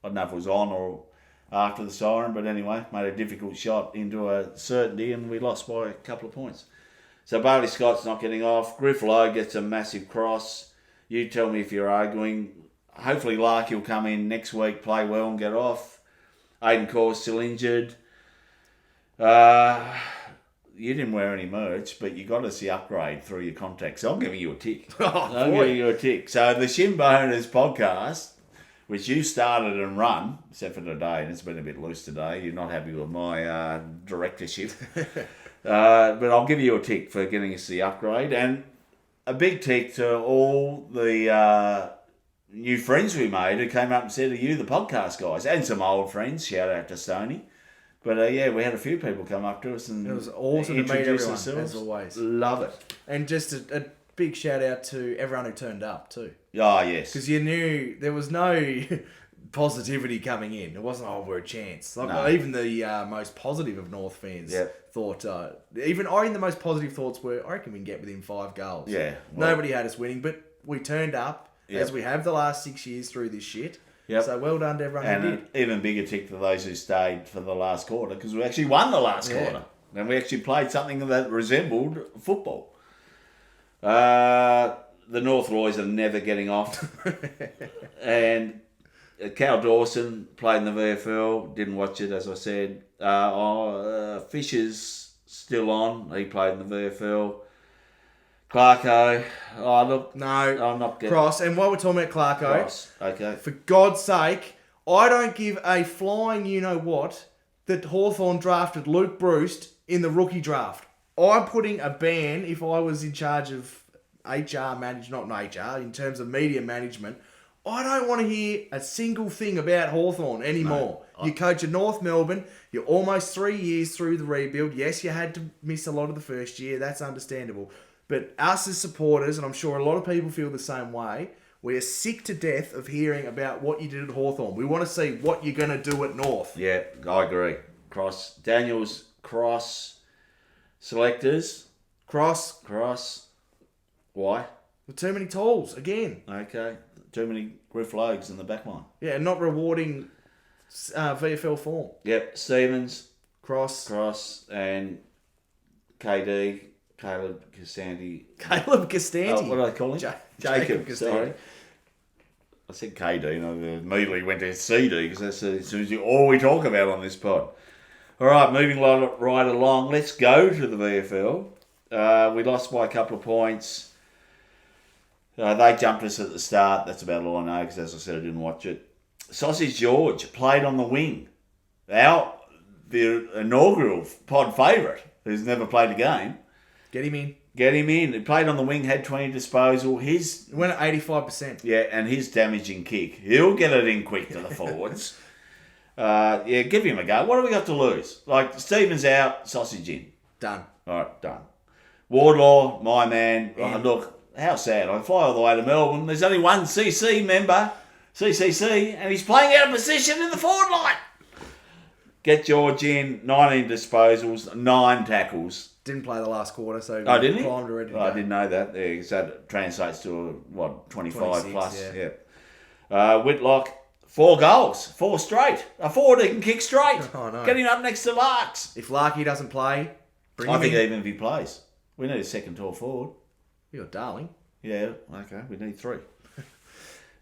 [SPEAKER 2] I don't know if it was on or after the siren, but anyway, made a difficult shot into a certainty, and we lost by a couple of points. So Bailey Scott's not getting off. Griff Lowe gets a massive cross. You tell me if you're arguing. Hopefully Larky will come in next week, play well and get off. Aiden Corr's still injured. You didn't wear any merch, but you got us the upgrade through your contacts. So I'm giving you a tick. I'm giving you a tick. So the Shim Boners podcast, which you started and run, except for today, and it's been a bit loose today. You're not happy with my directorship. But I'll give you a tick for getting us the upgrade. And a big tick to all the new friends we made who came up and said, "Are you the podcast guys?" And some old friends. Shout out to Stoney. But yeah, we had a few people come up to us and
[SPEAKER 3] It was awesome to meet
[SPEAKER 2] introduce
[SPEAKER 3] everyone,
[SPEAKER 2] themselves.
[SPEAKER 3] as always.
[SPEAKER 2] Love it.
[SPEAKER 3] And just a big shout out to everyone who turned up too.
[SPEAKER 2] Oh, yes.
[SPEAKER 3] Because you knew there was no positivity coming in. It wasn't, we're a chance. Like,
[SPEAKER 2] No.
[SPEAKER 3] even the most positive of North fans thought, I think the most positive thoughts were, I reckon we can get within 5 goals.
[SPEAKER 2] Yeah. Well,
[SPEAKER 3] Nobody had us winning, but we turned up, as we have the last 6 years through this shit.
[SPEAKER 2] Yep.
[SPEAKER 3] So well done to everyone
[SPEAKER 2] and
[SPEAKER 3] who did.
[SPEAKER 2] an even bigger tick to those who stayed for the last quarter, because we actually won the last quarter. And we actually played something that resembled football. The North Roys are never getting off. And Cal Dawson played in the VFL, didn't watch it, as I said. Fisher's still on, he played in the VFL. Clarko, look,
[SPEAKER 3] No,
[SPEAKER 2] I'm not getting
[SPEAKER 3] Cross. And while we're talking about Clarko,
[SPEAKER 2] Cross. Okay.
[SPEAKER 3] for God's sake, I don't give a flying you-know-what that Hawthorn drafted Luke Bruce in the rookie draft. I'm putting a ban, if I was in charge of HR in terms of media management, I don't want to hear a single thing about Hawthorn anymore.
[SPEAKER 2] No,
[SPEAKER 3] You coach at North Melbourne, you're almost 3 years through the rebuild. Yes, you had to miss a lot of the first year, that's understandable. But us as supporters, and I'm sure a lot of people feel the same way, we're sick to death of hearing about what you did at Hawthorn. We want to see what you're going to do at North.
[SPEAKER 2] Yeah, I agree. Daniel's cross selectors.
[SPEAKER 3] Cross,
[SPEAKER 2] Why?
[SPEAKER 3] with too many tools, again.
[SPEAKER 2] Okay. Too many Griff Logs in the back line.
[SPEAKER 3] Yeah, not rewarding VFL form.
[SPEAKER 2] Yep. Stevens,
[SPEAKER 3] Cross,
[SPEAKER 2] and KD, Caleb Castanti.
[SPEAKER 3] Caleb Castanti.
[SPEAKER 2] What do I call him?
[SPEAKER 3] Jacob
[SPEAKER 2] Jacob, sorry. I said KD and I immediately went to CD because that's as soon as all we talk about on this pod. All right, moving right along. Let's go to the VFL. We lost by a couple of points. They jumped us at the start. That's about all I know because, as I said, I didn't watch it. Sausage George played on the wing. The inaugural pod favourite, who's never played a game.
[SPEAKER 3] Get him in.
[SPEAKER 2] He played on the wing, had 20 disposal.
[SPEAKER 3] He went at 85%.
[SPEAKER 2] Yeah, and his damaging kick. He'll get it in quick to the forwards. Give him a go. What do we got to lose? Like, Stevens out, Sausage in.
[SPEAKER 3] Done.
[SPEAKER 2] All right, done. Wardlaw, my man.
[SPEAKER 3] Yeah.
[SPEAKER 2] Look, how sad. I fly all the way to Melbourne. There's only one CCC member, CCC, and he's playing out of position in the forward line. Get George in, 19 disposals, 9 tackles.
[SPEAKER 3] Didn't play the last quarter, so
[SPEAKER 2] Didn't he?
[SPEAKER 3] primed already.
[SPEAKER 2] I didn't know that. Yeah, so that translates to, 25 plus?
[SPEAKER 3] yeah.
[SPEAKER 2] Whitlock, 4 goals, 4 straight. A forward, he can kick straight.
[SPEAKER 3] Oh, no.
[SPEAKER 2] Get him up next to Larks.
[SPEAKER 3] If Larky doesn't play, bring
[SPEAKER 2] I
[SPEAKER 3] him
[SPEAKER 2] think
[SPEAKER 3] in.
[SPEAKER 2] even if he plays, we need a second tall forward.
[SPEAKER 3] You're darling.
[SPEAKER 2] Yeah, okay, we need 3.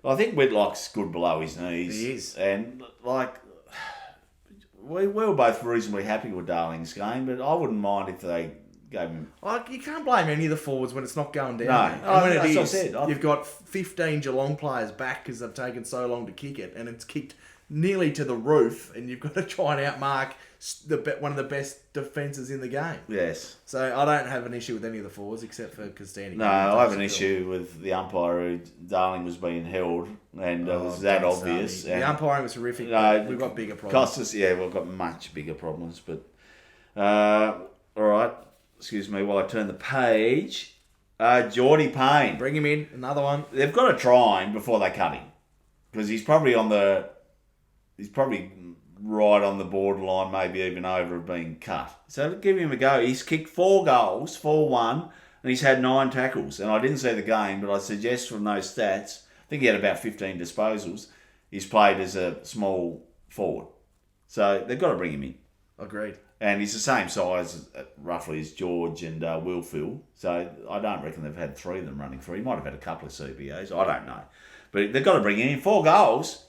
[SPEAKER 2] I think Whitlock's good below his knees.
[SPEAKER 3] He is.
[SPEAKER 2] And, we were both reasonably happy with Darling's game, but I wouldn't mind if they gave him...
[SPEAKER 3] You can't blame any of the forwards when it's not going down.
[SPEAKER 2] No.
[SPEAKER 3] And when
[SPEAKER 2] That's
[SPEAKER 3] it
[SPEAKER 2] what I
[SPEAKER 3] is,
[SPEAKER 2] said.
[SPEAKER 3] you've got 15 Geelong players back because they've taken so long to kick it, and it's kicked nearly to the roof, and you've got to try and outmark one of the best defences in the game.
[SPEAKER 2] Yes.
[SPEAKER 3] So I don't have an issue with any of the forwards except for Castani.
[SPEAKER 2] No, I have an issue with the umpire who Darling was being held, and it was that obvious.
[SPEAKER 3] The umpiring was horrific.
[SPEAKER 2] No,
[SPEAKER 3] We've got bigger problems.
[SPEAKER 2] Cost us, we've got much bigger problems. But all right, excuse me while I turn the page. Geordie Payne,
[SPEAKER 3] Bring him in, another one.
[SPEAKER 2] they've got to try him before they cut him because he's probably right on the borderline, maybe even over of being cut. So give him a go. He's kicked 4 goals, 4-1, and he's had 9 tackles. And I didn't see the game, but I suggest from those stats, I think he had about 15 disposals. He's played as a small forward. So they've got to bring him in.
[SPEAKER 3] Agreed.
[SPEAKER 2] And he's the same size, roughly, as George and Will Phil. So I don't reckon they've had 3 of them running through. He might have had a couple of CBAs. I don't know. But they've got to bring him in. 4 goals.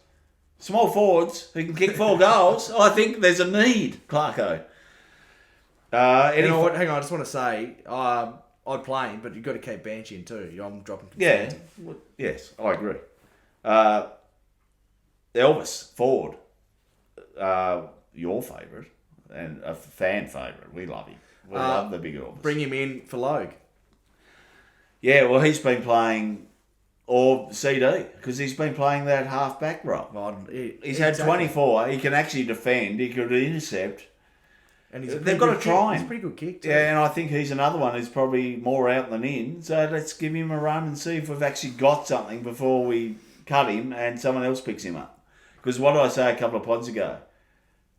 [SPEAKER 2] Small forwards who can kick 4 goals. I think there's a need, Clarko.
[SPEAKER 3] You know what? Hang on, I just want to say, I'd play him, but you've got to keep Banshee in too. I'm dropping.
[SPEAKER 2] Yeah. Yes, I agree. Elvis, forward. Your favourite and a fan favourite. We love him. We love the big Orbs.
[SPEAKER 3] Bring him in for Logue.
[SPEAKER 2] Yeah, well, he's been playing, or CD, because he's been playing that half-back role. He's had 24. He can actually defend. He could intercept.
[SPEAKER 3] And
[SPEAKER 2] They've got to try him.
[SPEAKER 3] He's a pretty good kick, too.
[SPEAKER 2] Yeah, and I think he's another one who's probably more out than in. So let's give him a run and see if we've actually got something before we cut him and someone else picks him up. Because what did I say a couple of pods ago?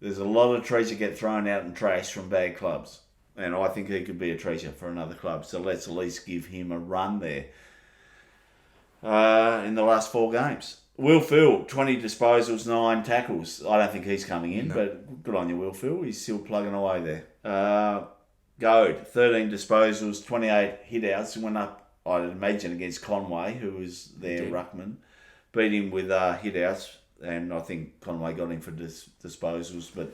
[SPEAKER 2] There's a lot of trees that get thrown out and trashed from bad clubs. And I think he could be a treasure for another club. So let's at least give him a run there in the last 4 games. Will Phil, 20 disposals, 9 tackles. I don't think he's coming in, but good on you, Will Phil. He's still plugging away there. Goad, 13 disposals, 28 hit-outs. Went up, I'd imagine, against Conway, who was their ruckman. Beat him with hit-outs, and I think Conway got him for disposals, but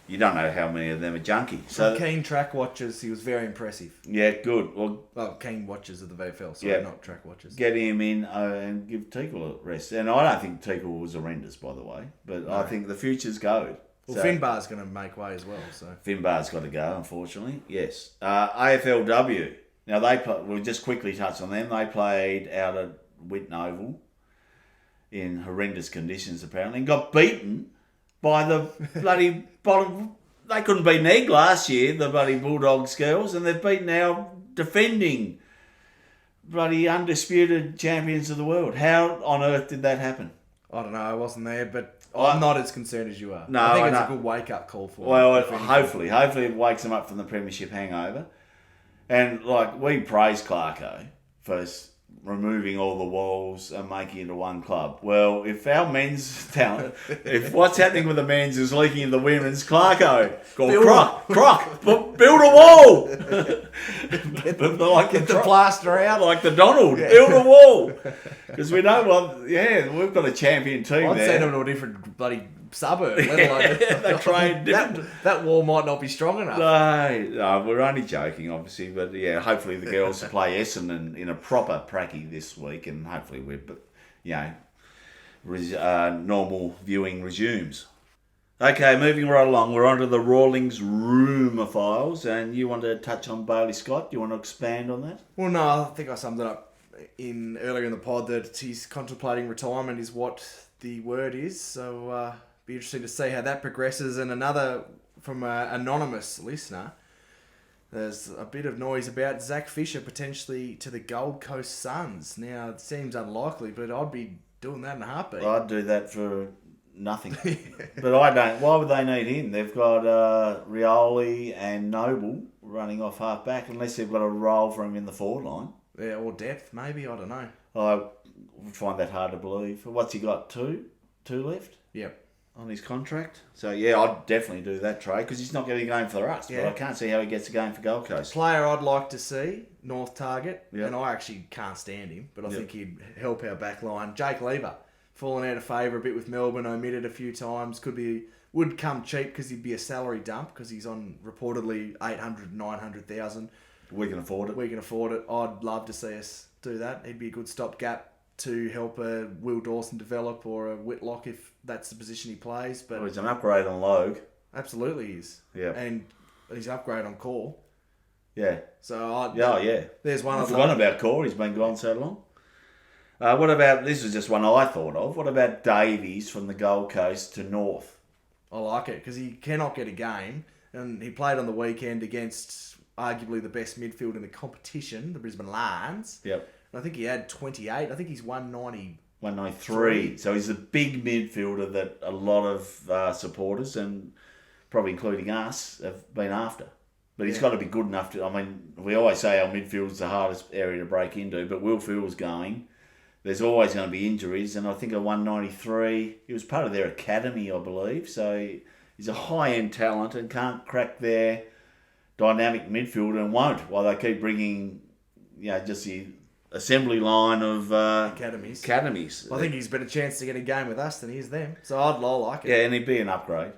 [SPEAKER 2] you don't know how many of them are junky. So
[SPEAKER 3] keen track watchers, he was very impressive.
[SPEAKER 2] Yeah, good.
[SPEAKER 3] Well, keen watchers of the VFL, not track watchers.
[SPEAKER 2] Get him in and give Teakle a rest. And I don't think Teakle was horrendous, by the way, but I think the future's Goad.
[SPEAKER 3] Well, Finbar's going to make way as well. So
[SPEAKER 2] Finbar's got to go, unfortunately. Yes. AFLW. Now, we'll just quickly touch on them. They played out at Whitten Oval in horrendous conditions, apparently, and got beaten by the bloody bottom. They couldn't beat Egg last year, the bloody Bulldogs girls, and they've beaten our defending bloody undisputed champions of the world. How on earth did that happen?
[SPEAKER 3] I don't know. I wasn't there, but I'm not as concerned as you are.
[SPEAKER 2] No,
[SPEAKER 3] I think it's a good wake-up call for them.
[SPEAKER 2] Well, hopefully it wakes them up from the premiership hangover. And, we praise Clarko for removing all the walls and making it into one club. Well, if our men's talent, if what's happening with the men's is leaking into the women's, Clarko, build a wall!
[SPEAKER 3] Get the plaster out.
[SPEAKER 2] Like the Donald, build a wall! Because we know we've got a champion team
[SPEAKER 3] I'd
[SPEAKER 2] there.
[SPEAKER 3] send them to a different bloody suburb. They
[SPEAKER 2] train
[SPEAKER 3] that wall might not be strong enough.
[SPEAKER 2] No, we're only joking, obviously, but hopefully the girls play Essendon in a proper pracky this week, and hopefully normal viewing resumes. Okay, moving right along, we're on to the Rawlings rumour files, and you want to touch on Bailey Scott? Do you want to expand on that?
[SPEAKER 3] Well, no, I think I summed it up earlier in the pod that he's contemplating retirement is what the word is, so be interesting to see how that progresses. And another from an anonymous listener, there's a bit of noise about Zach Fisher potentially to the Gold Coast Suns. Now, it seems unlikely, but I'd be doing that in a heartbeat.
[SPEAKER 2] I'd do that for nothing. But I don't. Why would they need him? They've got Rioli and Noble running off half back, unless they've got a role for him in the forward line.
[SPEAKER 3] Yeah, or depth, maybe. I don't know.
[SPEAKER 2] I would find that hard to believe. What's he got? Two left?
[SPEAKER 3] Yep.
[SPEAKER 2] On his contract. So, I'd definitely do that trade because he's not getting a game for us. Yeah. But I can't see how he gets a game for Gold Coast.
[SPEAKER 3] Player I'd like to see, North Target, and I actually can't stand him, but I think he'd help our back line. Jake Lever, fallen out of favour a bit with Melbourne, omitted a few times, would come cheap because he'd be a salary dump because he's on reportedly 800, 900,000.
[SPEAKER 2] We can afford it.
[SPEAKER 3] I'd love to see us do that. He'd be a good stopgap to help a Will Dawson develop or a Whitlock if that's the position he plays. But
[SPEAKER 2] he's an upgrade on Logue.
[SPEAKER 3] Absolutely he is.
[SPEAKER 2] Yeah.
[SPEAKER 3] And he's an upgrade on Core.
[SPEAKER 2] Yeah.
[SPEAKER 3] So
[SPEAKER 2] there's one. I've forgotten about Core. He's been gone so long. What about, this is just one I thought of, what about Davies from the Gold Coast to North?
[SPEAKER 3] I like it because he cannot get a game, and he played on the weekend against arguably the best midfield in the competition, the Brisbane Lions.
[SPEAKER 2] Yep.
[SPEAKER 3] And I think he had 28. I think he's 190.
[SPEAKER 2] 193. So he's a big midfielder that a lot of supporters, and probably including us, have been after. But he's got to be good enough to... we always say our midfield's the hardest area to break into, but Will Phil's going. There's always going to be injuries, and I think at 193, he was part of their academy, I believe, so he's a high-end talent and can't crack their dynamic midfield and won't, while they keep bringing, just the assembly line of academies.
[SPEAKER 3] Well, I think he's better chance to get a game with us than he is them, so I'd like it.
[SPEAKER 2] Yeah, and he'd be an upgrade.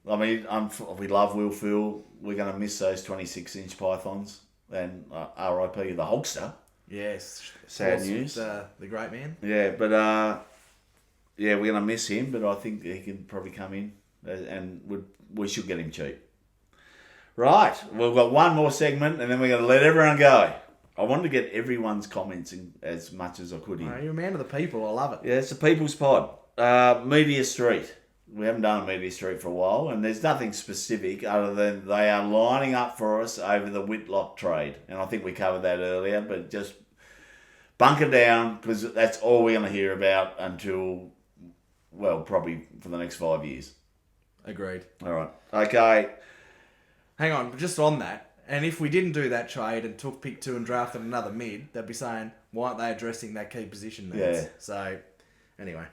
[SPEAKER 2] We love Will Phil. We're going to miss those 26-inch pythons, and RIP the Hulkster.
[SPEAKER 3] Yes.
[SPEAKER 2] Sad news.
[SPEAKER 3] The great man.
[SPEAKER 2] Yeah, but we're going to miss him, but I think he can probably come in, and we should get him cheap. Right, we've got one more segment and then we're going to let everyone go. I wanted to get everyone's comments in as much as I could in.
[SPEAKER 3] You're a man of the people. I love it.
[SPEAKER 2] Yeah, it's the People's Pod. Media Street. We haven't done a Media Street for a while, and there's nothing specific other than they are lining up for us over the Whitlock trade. And I think we covered that earlier, but just bunker down because that's all we're going to hear about until, well, probably for the next 5 years.
[SPEAKER 3] Agreed.
[SPEAKER 2] All right. Okay.
[SPEAKER 3] Hang on, but just on that, and if we didn't do that trade and took pick 2 and drafted another mid, they'd be saying, why aren't they addressing that key position needs?
[SPEAKER 2] Yeah.
[SPEAKER 3] So, anyway,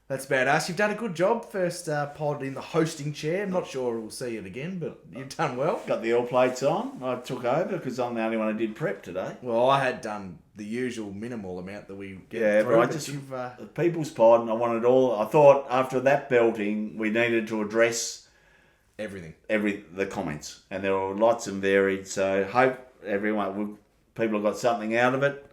[SPEAKER 3] that's badass. You've done a good job. First pod in the hosting chair. I'm not sure we'll see it again, but you've done well.
[SPEAKER 2] Got the all plates on. I took over because I'm the only one who did prep today.
[SPEAKER 3] Well, I had done the usual minimal amount that we get through.
[SPEAKER 2] But I just the People's Pod, and I wanted all. I thought after that belting, we needed to address
[SPEAKER 3] everything,
[SPEAKER 2] the comments, and there were lots and varied. So hope people have got something out of it.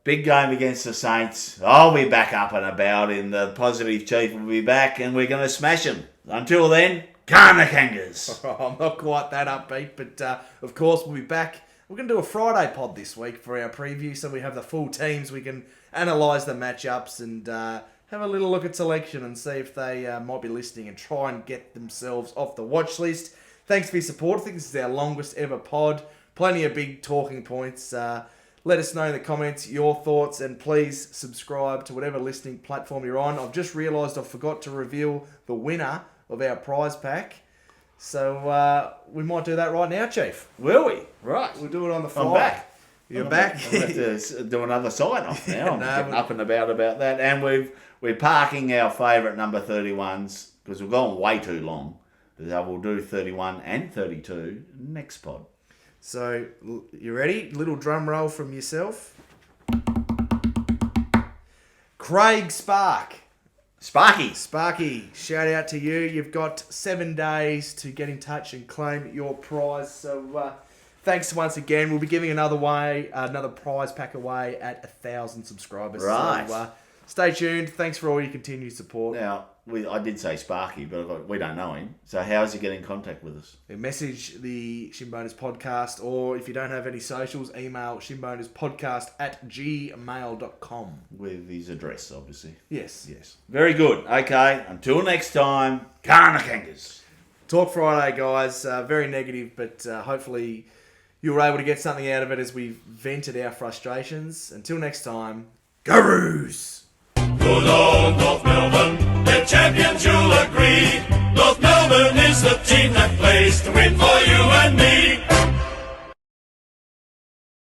[SPEAKER 2] Big game against the Saints. I'll be back up and about, and the positive chief will be back, and we're going to smash them. Until then, calm the kangas.
[SPEAKER 3] I'm not quite that upbeat, but of course we'll be back. We're going to do a Friday pod this week for our preview, so we have the full teams. We can analyse the matchups and have a little look at selection and see if they might be listening and try and get themselves off the watch list. Thanks for your support. I think this is our longest ever pod. Plenty of big talking points. Let us know in the comments your thoughts, and please subscribe to whatever listening platform you're on. I've just realised I forgot to reveal the winner of our prize pack. So we might do that right now, Chief.
[SPEAKER 2] Will we? Right.
[SPEAKER 3] We'll do it on the fly.
[SPEAKER 2] I'm back.
[SPEAKER 3] You're back?
[SPEAKER 2] I'll have to do another sign-off now. I'm
[SPEAKER 3] No,
[SPEAKER 2] getting up and about that. And we're parking our favourite number 31s because we've gone way too long. So we'll do 31 and 32 next pod.
[SPEAKER 3] So, you ready? Little drum roll from yourself. Craig Sparky, shout out to you. You've got 7 days to get in touch and claim your prize. So, thanks once again. We'll be giving another prize pack away at 1,000 subscribers.
[SPEAKER 2] Right.
[SPEAKER 3] So, stay tuned. Thanks for all your continued support.
[SPEAKER 2] Now, I did say Sparky, but we don't know him. So how does he get in contact with us?
[SPEAKER 3] Message the Shimboners podcast, or if you don't have any socials, email shimbonerspodcast@gmail.com.
[SPEAKER 2] With his address, obviously.
[SPEAKER 3] Yes.
[SPEAKER 2] Very good. Okay, until next time, Kana Kangas.
[SPEAKER 3] Talk Friday, guys. Very negative, but hopefully you were able to get something out of it as we vented our frustrations. Until next time, go Roos!
[SPEAKER 1] Good old North Melbourne, they're champions, you'll agree. North Melbourne is the team that plays to win for